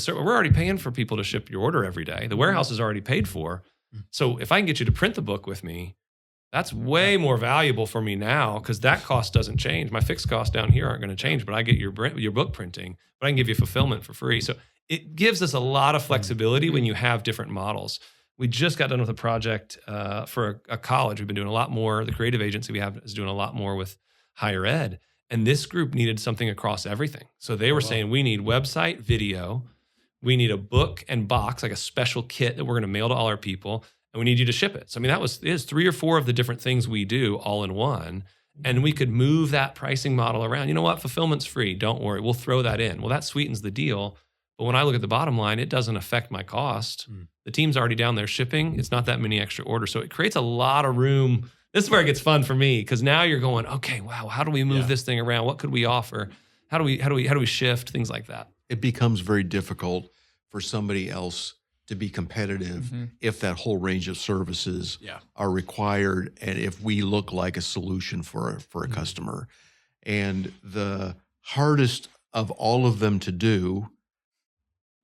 we're already paying for people to ship your order every day. The warehouse is already paid for. So if I can get you to print the book with me, that's way more valuable for me now because that cost doesn't change. My fixed costs down here aren't going to change, but I get your book printing, but I can give you fulfillment for free. So it gives us a lot of flexibility when you have different models. We just got done with a project for a college. We've been doing a lot more. The creative agency we have is doing a lot more with higher ed. And this group needed something across everything. So they were saying, we need website, video, we need a book and box, like a special kit that we're going to mail to all our people, and we need you to ship it. So, that is 3 or 4 of the different things we do all in one, and we could move that pricing model around. You know what? Fulfillment's free. Don't worry. We'll throw that in. Well, that sweetens the deal, but when I look at the bottom line, it doesn't affect my cost. The team's already down there shipping. It's not that many extra orders. So it creates a lot of room. This is where it gets fun for me because now you're going, okay, wow, how do we move this thing around? What could we offer? How do we shift? Things like that. It becomes very difficult for somebody else to be competitive if that whole range of services are required and if we look like a solution for a customer. And the hardest of all of them to do,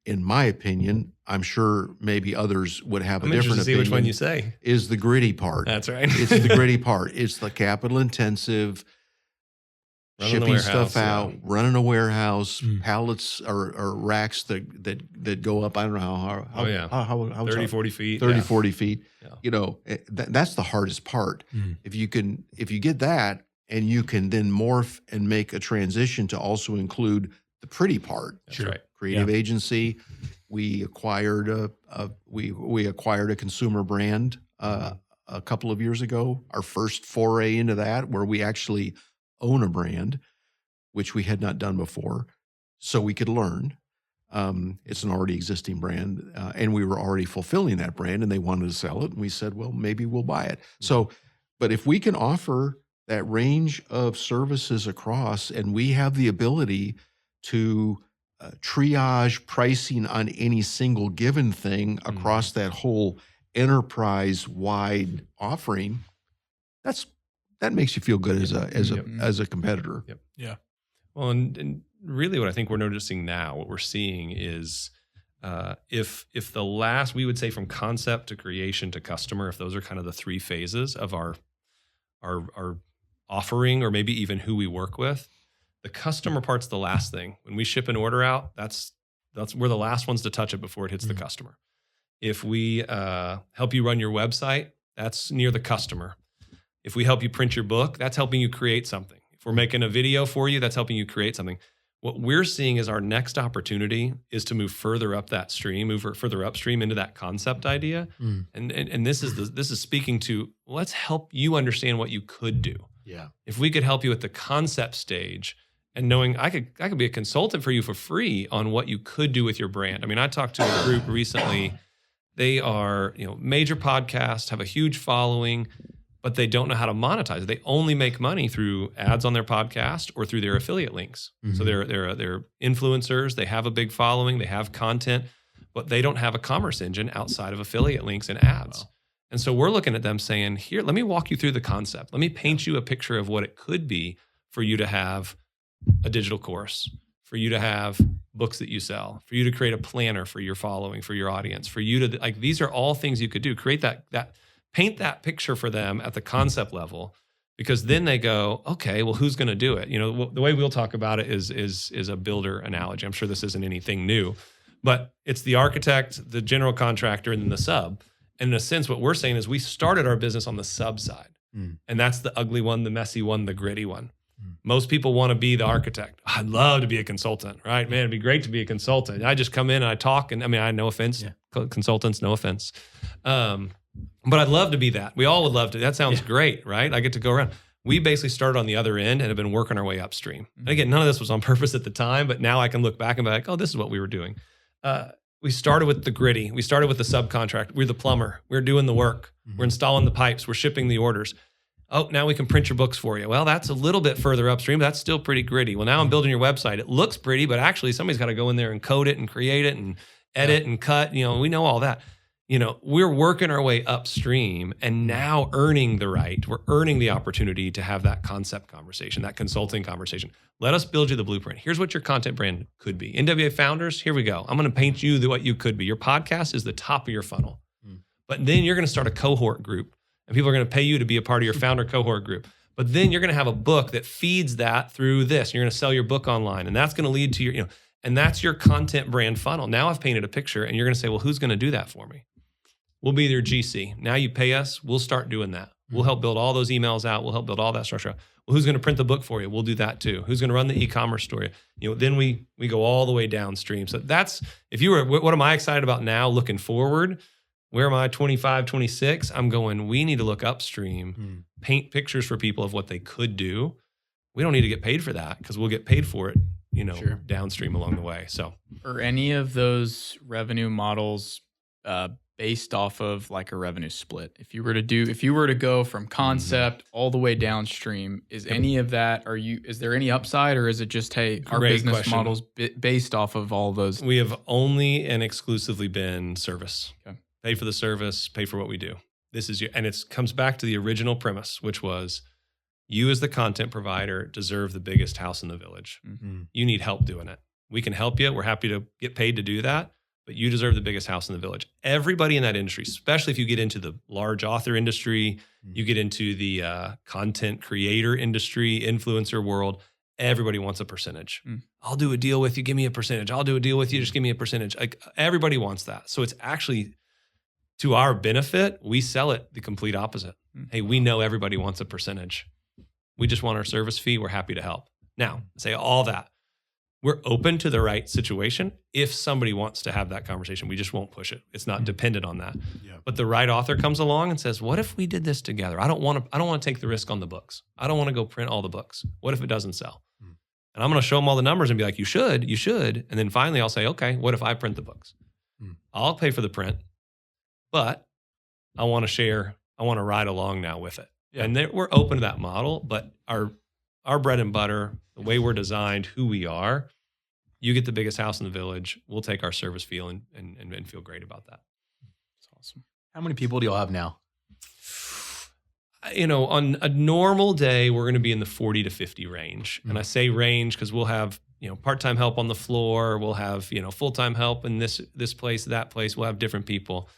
in my opinion, I'm sure maybe others would have a different opinion. Which one you say is the gritty part. That's right. It's the gritty part. It's the capital intensive, shipping stuff out, running a warehouse, pallets or racks that go up. I don't know how 30, 40 feet. 30, 40 feet. That's the hardest part. If you get that and you can then morph and make a transition to also include the pretty part. That's right. Creative agency. We acquired a consumer brand a couple of years ago. Our first foray into that, where we actually own a brand, which we had not done before, so we could learn. It's an already existing brand, and we were already fulfilling that brand, and they wanted to sell it, and we said, well, maybe we'll buy it. So, but if we can offer that range of services across, and we have the ability to triage pricing on any single given thing across that whole enterprise-wide offering, that makes you feel good as a competitor. Well, and really what I think we're noticing now, what we're seeing is if the last, we would say from concept to creation to customer, if those are kind of the 3 phases of our offering, or maybe even who we work with, the customer part's the last thing. When we ship an order out, we're the last ones to touch it before it hits the customer. If we help you run your website, that's near the customer. If we help you print your book, that's helping you create something. If we're making a video for you, that's helping you create something. What we're seeing is our next opportunity is to move further up that stream, move further upstream into that concept idea. And this is speaking to, let's help you understand what you could do. Yeah. If we could help you at the concept stage and knowing I could be a consultant for you for free on what you could do with your brand. I mean, I talked to a group recently. They are, major podcasts, have a huge following, but they don't know how to monetize it. They only make money through ads on their podcast or through their affiliate links. So they're influencers. They have a big following. They have content, but they don't have a commerce engine outside of affiliate links and ads. Wow. And so we're looking at them saying, here, let me walk you through the concept. Let me paint you a picture of what it could be for you to have a digital course, for you to have books that you sell, for you to create a planner for your following, for your audience, for you to, these are all things you could do. Create paint that picture for them at the concept level, because then they go, okay, well, who's going to do it? The way we'll talk about it is a builder analogy. I'm sure this isn't anything new, but it's the architect, the general contractor, and then the sub. And in a sense, what we're saying is we started our business on the sub side. And that's the ugly one, the messy one, the gritty one. Most people want to be the architect. I'd love to be a consultant, right? Man, it'd be great to be a consultant. I just come in and I talk, and I no offense, consultants, no offense. But I'd love to be that. We all would love to. That sounds great, right? I get to go around. We basically started on the other end and have been working our way upstream. And again, none of this was on purpose at the time, but now I can look back and be like, oh, this is what we were doing. We started with the gritty. We started with the subcontract. We're the plumber. We're doing the work. We're installing the pipes. We're shipping the orders. Oh, now we can print your books for you. Well, that's a little bit further upstream, but that's still pretty gritty. Well, now I'm building your website. It looks pretty, but actually somebody's got to go in there and code it and create it and edit and cut. We know all that. We're working our way upstream and now earning the right. We're earning the opportunity to have that concept conversation, that consulting conversation. Let us build you the blueprint. Here's what your content brand could be. NWA Founders, here we go. I'm going to paint you what you could be. Your podcast is the top of your funnel. But then you're going to start a cohort group, and people are going to pay you to be a part of your founder cohort group. But then you're going to have a book that feeds that through this. And you're going to sell your book online, and that's going to lead to your, and that's your content brand funnel. Now I've painted a picture, and you're going to say, well, who's going to do that for me? We'll be their GC. Now you pay us, we'll start doing that. We'll help build all those emails out. We'll help build all that structure out. Well, who's going to print the book for you? We'll do that too. Who's going to run the e-commerce store? Then we go all the way downstream. So that's, what am I excited about now looking forward? Where am I 25, 26? I'm going, we need to look upstream, paint pictures for people of what they could do. We don't need to get paid for that because we'll get paid for it, downstream along the way. So are any of those revenue models based off of like a revenue split? If you were to go from concept all the way downstream, is any of that, is there any upside, or is it just, hey, our business model's based off of all those? We have only and exclusively been service. Okay. Pay for the service, pay for what we do. And it comes back to the original premise, which was you as the content provider deserve the biggest house in the village. You need help doing it. We can help you. We're happy to get paid to do that. But you deserve the biggest house in the village. Everybody in that industry, especially if you get into the large author industry, you get into the content creator industry, influencer world, everybody wants a percentage. I'll do a deal with you, give me a percentage. I'll do a deal with you, just give me a percentage. Like, everybody wants that. So it's actually to our benefit, we sell it the complete opposite. Hey, we know everybody wants a percentage. We just want our service fee. We're happy to help. Now, say all that. We're open to the right situation if somebody wants to have that conversation. We just won't push it. It's not dependent on that. Yeah. But the right author comes along and says, "What if we did this together? I don't want to take the risk on the books. I don't want to go print all the books. What if it doesn't sell?" And I'm going to show them all the numbers and be like, "You should." And then finally, I'll say, "Okay, what if I print the books? I'll pay for the print, but I want to share. I want to ride along now with it." Yeah. And we're open to that model, but our bread and butter, the way we're designed, who we are, you get the biggest house in the village. We'll take our service fee and feel great about that. That's awesome. How many people do y'all have now? On a normal day, we're going to be in the 40 to 50 range. And I say range because we'll have, part-time help on the floor. We'll have, full-time help in this place, that place. We'll have different people.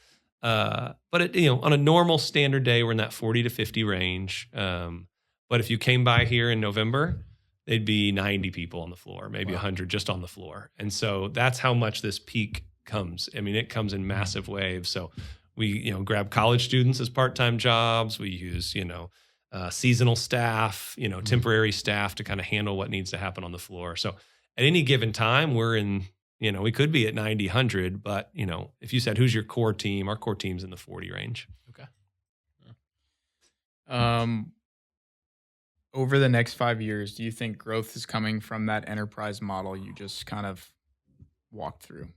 But on a normal standard day, we're in that 40 to 50 range. But if you came by here in November, they'd be 90 people on the floor, maybe 100 just on the floor. And so that's how much this peak comes. I mean, it comes in massive waves. So we, grab college students as part-time jobs. We use, seasonal staff, temporary staff to kind of handle what needs to happen on the floor. So at any given time, we're in, we could be at 90, 100, but, if you said, who's your core team? Our core team's in the 40 range. Okay. Over the next 5 years, do you think growth is coming from that enterprise model you just kind of walked through?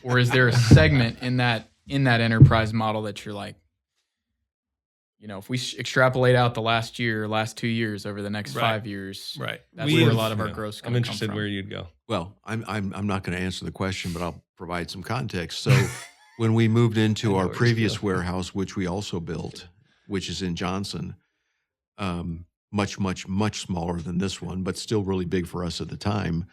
Or is there a segment in that enterprise model that you're like, if we extrapolate out the last 2 years over the next 5 years, right? That's where a lot of our growth is going to come from. I'm interested where you'd go. Well, I'm not going to answer the question, but I'll provide some context. So when we moved into our previous warehouse, which we also built, which is in Johnson, much, much, much smaller than this one, but still really big for us at the time.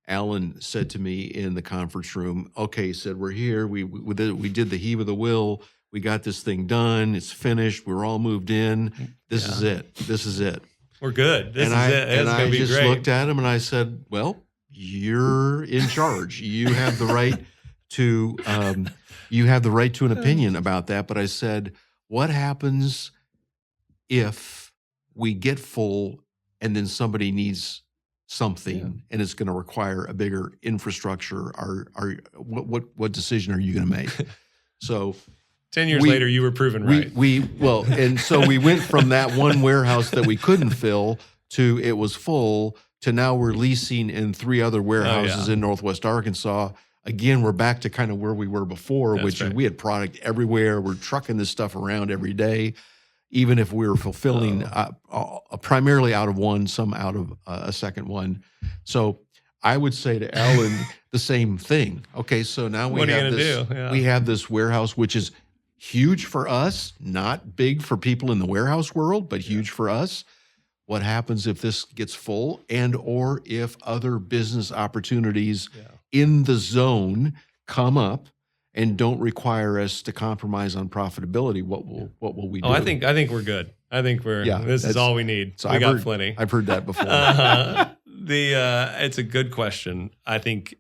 Alan said to me in the conference room, okay, he said, we're here. We did the heave of the will. We got this thing done. It's finished. We're all moved in. This is it. This is it. We're good. This is it. And I just looked at him and I said, well, you're in charge. You have the right to an opinion about that. But I said, what happens if we get full and then somebody needs something and it's going to require a bigger infrastructure? What decision are you going to make? So 10 years later, you were proven right. And so we went from that one warehouse that we couldn't fill to it was full to now we're leasing in 3 other warehouses in Northwest Arkansas. Again, we're back to kind of where we were before, which is we had product everywhere. We're trucking this stuff around every day, even if we were fulfilling primarily out of one, some out of a second one. So I would say to Alan the same thing. Okay, so now we have this warehouse, which is huge for us, not big for people in the warehouse world, but huge for us. What happens if this gets full or if other business opportunities in the zone come up and don't require us to compromise on profitability? What will we do? I think we're good. I think this is all we need. So we got plenty. I've heard that before. It's a good question. I think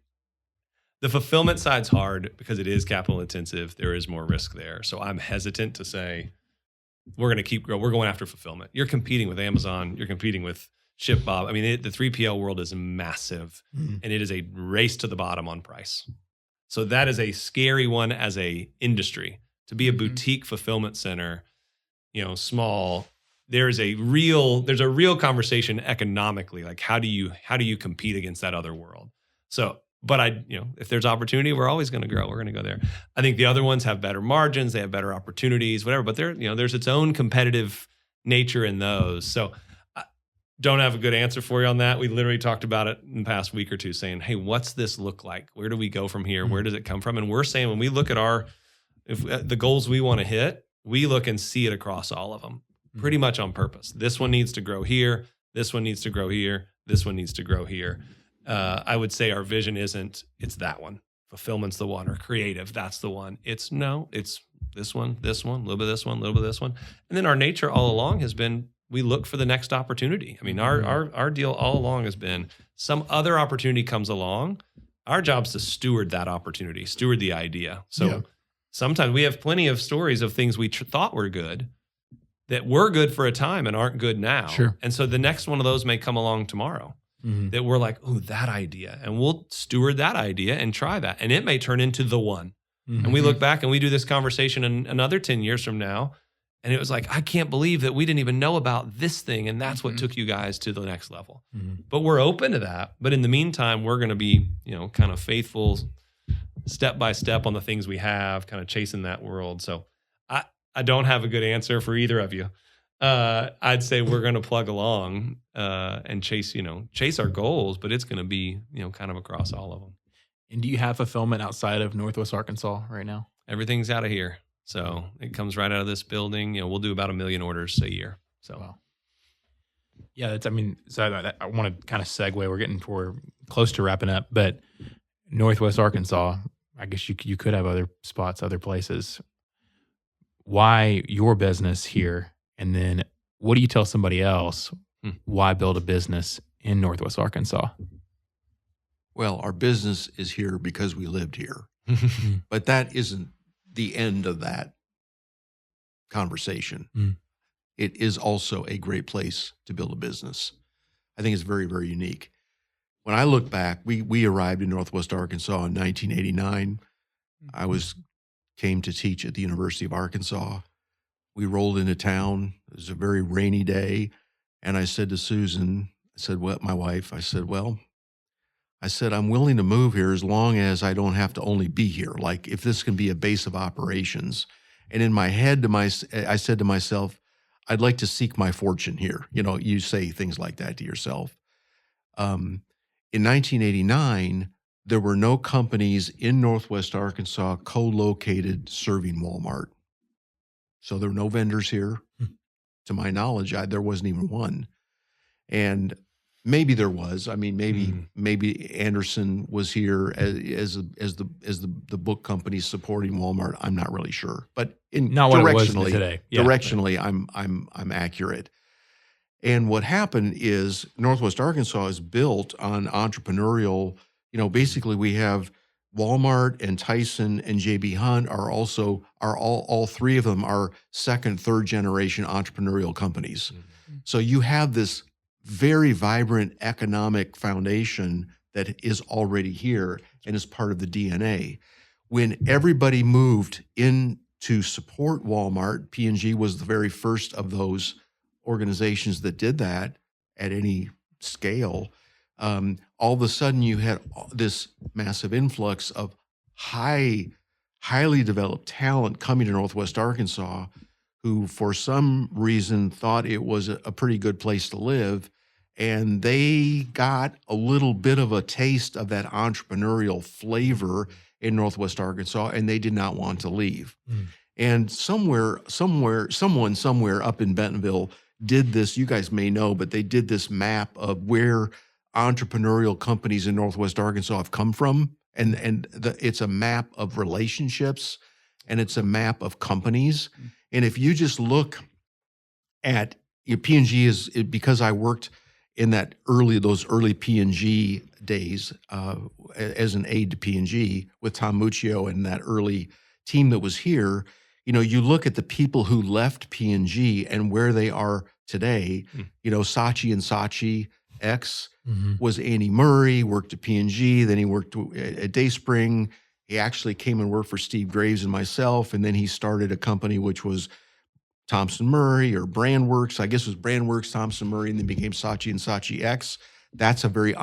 the fulfillment side's hard because it is capital intensive. There is more risk there. So I'm hesitant to say we're going to keep growing. We're going after fulfillment. You're competing with Amazon. You're competing with ShipBob. I mean, the 3PL world is massive, and it is a race to the bottom on price. So that is a scary one as a industry. To be a boutique fulfillment center, small, there's a real conversation economically, like how do you compete against that other world? So, but if there's opportunity, we're always going to grow. We're going to go there. I think the other ones have better margins, they have better opportunities, whatever, but there's its own competitive nature in those. So I don't have a good answer for you on that. We literally talked about it in the past week or two saying, hey, what's this look like? Where do we go from here? Where does it come from? And we're saying when we look at the goals we want to hit, we look and see it across all of them pretty much on purpose. This one needs to grow here. This one needs to grow here. This one needs to grow here. I would say our vision it's that one. Fulfillment's the one, or creative, that's the one. It's this one, a little bit of this one, a little bit of this one. And then our nature all along has been, we look for the next opportunity. I mean, our deal all along has been some other opportunity comes along. Our job's to steward that opportunity, steward the idea. So sometimes we have plenty of stories of things we thought were good that were good for a time and aren't good now. Sure. And so the next one of those may come along tomorrow. That we're like, oh, that idea. And we'll steward that idea and try that. And it may turn into the one. And we look back and we do this conversation in another 10 years from now. And it was like, I can't believe that we didn't even know about this thing. And that's what took you guys to the next level. But we're open to that. But in the meantime, we're going to be, kind of faithful step by step on the things we have, kind of chasing that world. So I don't have a good answer for either of you. I'd say we're going to plug along and chase our goals, but it's going to be, kind of across all of them. And do you have fulfillment outside of Northwest Arkansas right now? Everything's out of here. So it comes right out of this building. We'll do about 1 million orders a year. So, wow. Yeah, I want to kind of segue. We're close to wrapping up, but Northwest Arkansas, I guess you could have other spots, other places. Why your business here? And then what do you tell somebody else? Why build a business in Northwest Arkansas? Well, our business is here because we lived here. But that isn't the end of that conversation. it is also a great place to build a business. I think it's very, very unique. When I look back, we arrived in Northwest Arkansas in 1989. I came to teach at the University of Arkansas. We rolled into town. It was a very rainy day. And I said to Susan, my wife, I'm willing to move here as long as I don't have to only be here. Like if this can be a base of operations. And in my head, I said to myself, I'd like to seek my fortune here. You say things like that to yourself. In 1989, there were no companies in Northwest Arkansas co-located serving Walmart. So there were no vendors here. To my knowledge, there wasn't even one. And maybe there was. I mean, maybe Anderson was here as the book company supporting Walmart. I'm not really sure, but not what it was today. Yeah, directionally, I'm accurate. And what happened is Northwest Arkansas is built on entrepreneurial. Basically we have Walmart and Tyson and J.B. Hunt are all three of them are second, third generation entrepreneurial companies. So you have this very vibrant economic foundation that is already here and is part of the DNA. When everybody moved in to support Walmart, P&G was the very first of those organizations that did that at any scale. All of a sudden you had this massive influx of highly developed talent coming to Northwest Arkansas who for some reason thought it was a pretty good place to live. And they got a little bit of a taste of that entrepreneurial flavor in Northwest Arkansas, and they did not want to leave. And someone somewhere up in Bentonville did this, you guys may know, but they did this map of where entrepreneurial companies in Northwest Arkansas have come from. It's a map of relationships and it's a map of companies. And if you just look at P&G is because I worked in those early P&G days as an aide to P&G with Tom Muccio and that early team that was here. You look at the people who left P&G and where they are today. Saatchi and Saatchi X was Andy Murray, worked at P&G, then he worked at Dayspring. He actually came and worked for Steve Graves and myself, and then he started a company which was Thompson Murray or Brandworks. I guess it was Brandworks, Thompson Murray, and then became Saatchi and Saatchi X. That's a very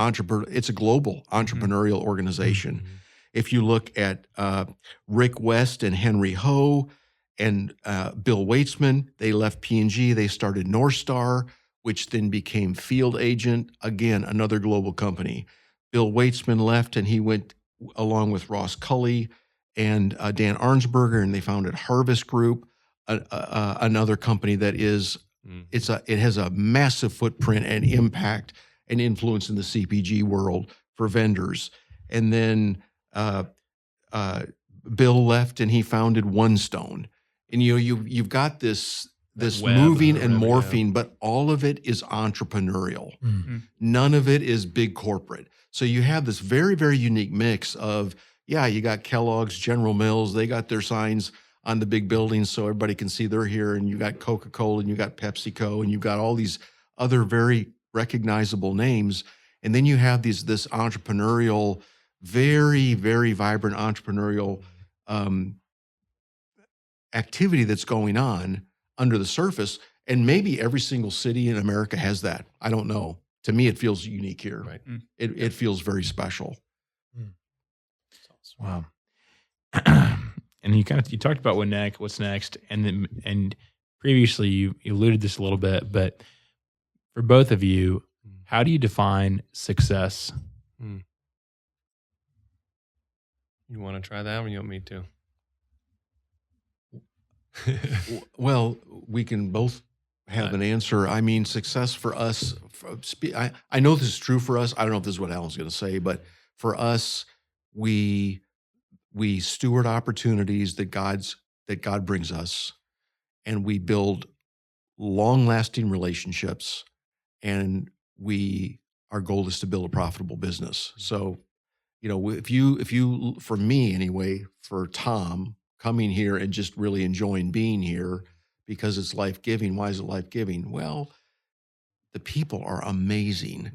it's a global entrepreneurial organization. If you look at Rick West and Henry Ho and Bill Weitzman, they left P&G, they started North Star, which then became Field Agent, again, another global company. Bill Weitzman left and he went along with Ross Cully and Dan Arnsberger, and they founded Harvest Group, another company that it has a massive footprint and impact and influence in the CPG world for vendors. And then Bill left and he founded One Stone. And you've got this moving and morphing, but all of it is entrepreneurial. None of it is big corporate. So you have this very, very unique mix of, you got Kellogg's, General Mills, they got their signs on the big buildings so everybody can see they're here, and you got Coca-Cola and you got PepsiCo and you got all these other very recognizable names. And then you have this entrepreneurial, very, very vibrant entrepreneurial activity that's going on under the surface. And maybe every single city in America has that. I don't know. To me, it feels unique here. Right. It feels very special. Wow. And you talked about what's next, and previously you alluded this a little bit, but for both of you, how do you define success? You want to try that, or you want me to? Well, we can both have an answer. I mean, success for us, I know this is true for us. I don't know if this is what Alan's going to say, but for us, we steward opportunities that God brings us, and we build long-lasting relationships, and our goal is to build a profitable business. So, if you, for me anyway, for Tom, coming here and just really enjoying being here, because it's life-giving. Why is it life-giving? Well, the people are amazing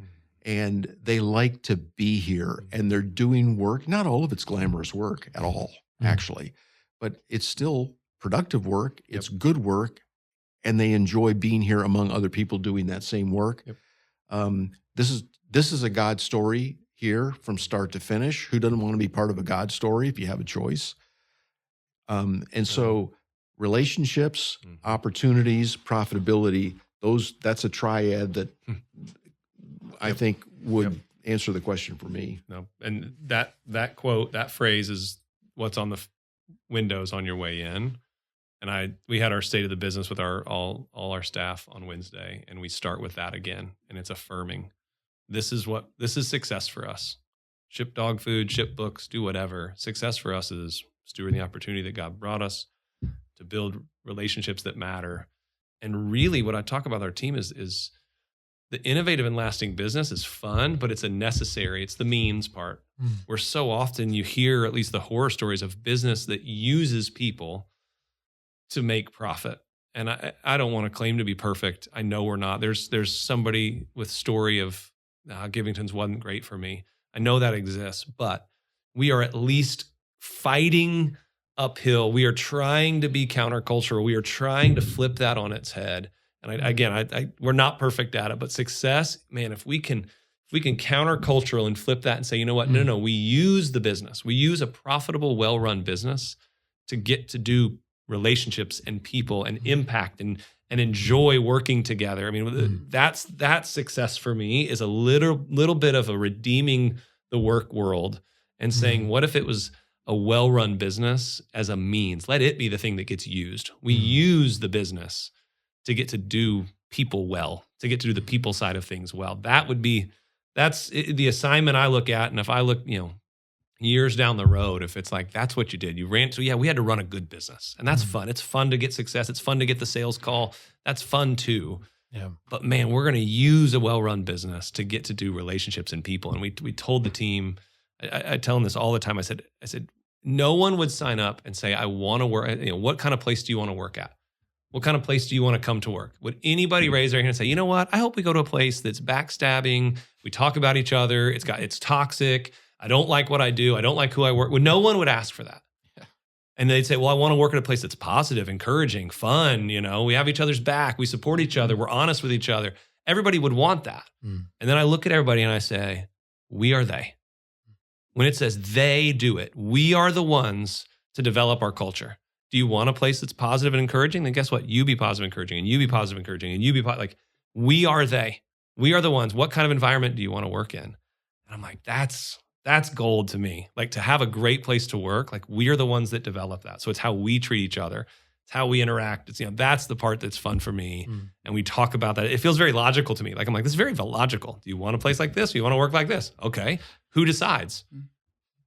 and they like to be here and they're doing work. Not all of it's glamorous work at all, actually, but it's still productive work. It's good work and they enjoy being here among other people doing that same work. This is a God story here from start to finish. Who doesn't want to be part of a God story if you have a choice? And so relationships, opportunities, profitability, that's a triad that I think would answer the question for me. No, and that quote, that phrase is what's on the windows on your way in. And we had our state of the business with all our staff on Wednesday, and we start with that again, and it's affirming. This is success for us. Ship dog food, ship books, do whatever. Success for us is stewarding the opportunity that God brought us to build relationships that matter. And really what I talk about with our team is the innovative and lasting business is fun, but it's it's the means part. Where so often you hear at least the horror stories of business that uses people to make profit. And I don't want to claim to be perfect. I know we're not. There's somebody with story of Givingtons wasn't great for me. I know that exists, but we are at least fighting uphill. We are trying to be countercultural. We are trying to flip that on its head. And we're not perfect at it, but success, man, if we can countercultural and flip that and say, you know what? No, we use the business. We use a profitable, well-run business to get to do relationships and people and impact and enjoy working together. I mean, that's success for me is a little bit of a redeeming the work world and saying, what if it was a well-run business as a means? Let it be the thing that gets used. We use the business to get to do people well, to get to do the people side of things well. That's the assignment I look at. And if I look, years down the road, if it's like, that's what you did. You ran. So we had to run a good business and that's fun. It's fun to get success. It's fun to get the sales call. That's fun too. Yeah. But man, we're going to use a well-run business to get to do relationships and people. And we told the team, I tell them this all the time. I said, no one would sign up and say, I want to work. What kind of place do you want to work at? What kind of place do you want to come to work? Would anybody raise their hand and say, you know what? I hope we go to a place that's backstabbing. We talk about each other. It's toxic. I don't like what I do. I don't like who I work with. No one would ask for that. Yeah. And they'd say, well, I want to work at a place that's positive, encouraging, fun. We have each other's back. We support each other. We're honest with each other. Everybody would want that. And then I look at everybody and I say, we are they. When it says they do it, we are the ones to develop our culture. Do you want a place that's positive and encouraging? Then guess what? You be positive, encouraging, and you be positive, encouraging, and you be we are they. We are the ones. What kind of environment do you want to work in? And I'm like, that's gold to me. Like to have a great place to work, like we are the ones that develop that. So it's how we treat each other. It's how we interact. It's, that's the part that's fun for me. And we talk about that. It feels very logical to me. Like I'm like, this is very logical. Do you want a place like this? Do you want to work like this? Okay. Who decides?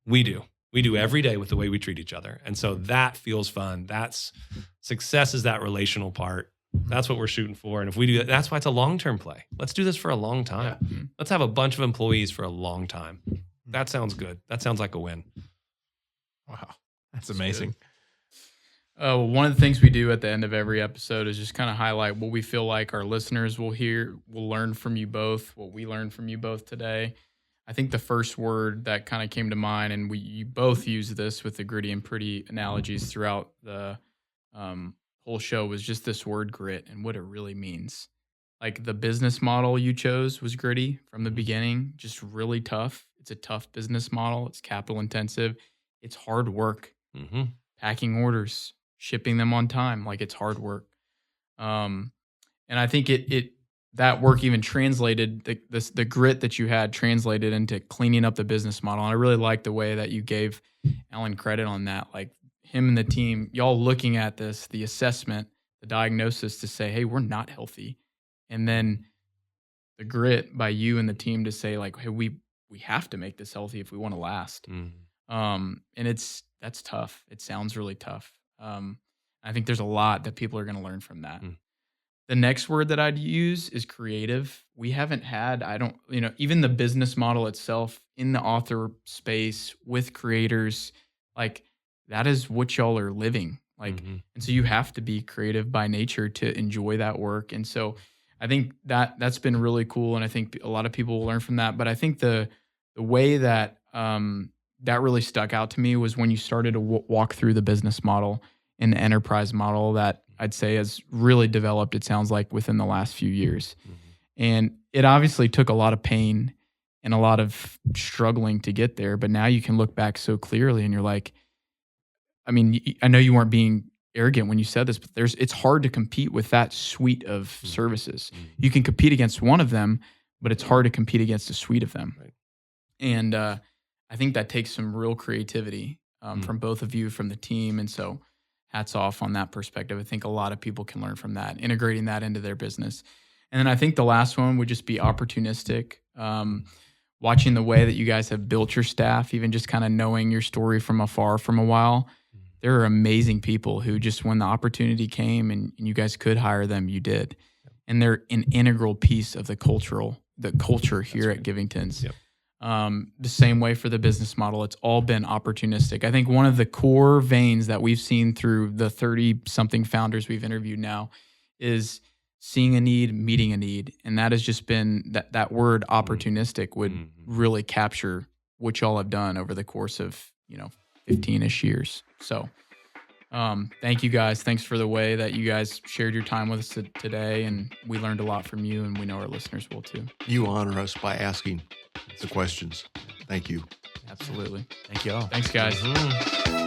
We do. We do every day with the way we treat each other. And so that feels fun. Success is that relational part. That's what we're shooting for. And if we do that, that's why it's a long-term play. Let's do this for a long time. Yeah. Let's have a bunch of employees for a long time. That sounds good. That sounds like a win. Wow. That's amazing. One of the things we do at the end of every episode is just kind of highlight what we feel like our listeners will learn from you both, what we learned from you both today. I think the first word that kind of came to mind, and you both use this with the gritty and pretty analogies throughout the whole show, was just this word grit and what it really means. Like the business model you chose was gritty from the beginning, just really tough. It's a tough business model. It's capital intensive. It's hard work. Packing orders, shipping them on time, like it's hard work. And I think that work even translated, the grit that you had translated into cleaning up the business model. And I really like the way that you gave Alan credit on that. Like him and the team, y'all looking at this, the assessment, the diagnosis to say, hey, we're not healthy. And then the grit by you and the team to say like, hey, we have to make this healthy if we want to last. And that's tough. It sounds really tough. I think there's a lot that people are going to learn from that. The next word that I'd use is creative. We haven't had, even the business model itself in the author space with creators, like that is what y'all are living. Like, and so you have to be creative by nature to enjoy that work. And so I think that's been really cool. And I think a lot of people will learn from that. But I think the way that, that really stuck out to me was when you started to walk through the business model and the enterprise model that I'd say has really developed, it sounds like, within the last few years. And it obviously took a lot of pain and a lot of struggling to get there. But now you can look back so clearly and you're like, I mean, I know you weren't being arrogant when you said this, but it's hard to compete with that suite of services. You can compete against one of them, but it's hard to compete against a suite of them. Right. And I think that takes some real creativity from both of you, from the team. And so hats off on that perspective. I think a lot of people can learn from that, integrating that into their business. And then I think the last one would just be opportunistic. Watching the way that you guys have built your staff, even just kind of knowing your story from afar from a while. There are amazing people who just, when the opportunity came and you guys could hire them, you did. And they're an integral piece of the culture here at Givingtons. Yep. The same way for the business model. It's all been opportunistic. I think one of the core veins that we've seen through the 30-something founders we've interviewed now is seeing a need, meeting a need. And that has just been, that word opportunistic would really capture what y'all have done over the course of, 15-ish years. So thank you guys. Thanks for the way that you guys shared your time with us today. And we learned a lot from you, and we know our listeners will too. You honor us by asking the questions. Thank you. Absolutely. Thank you all. Thanks, guys.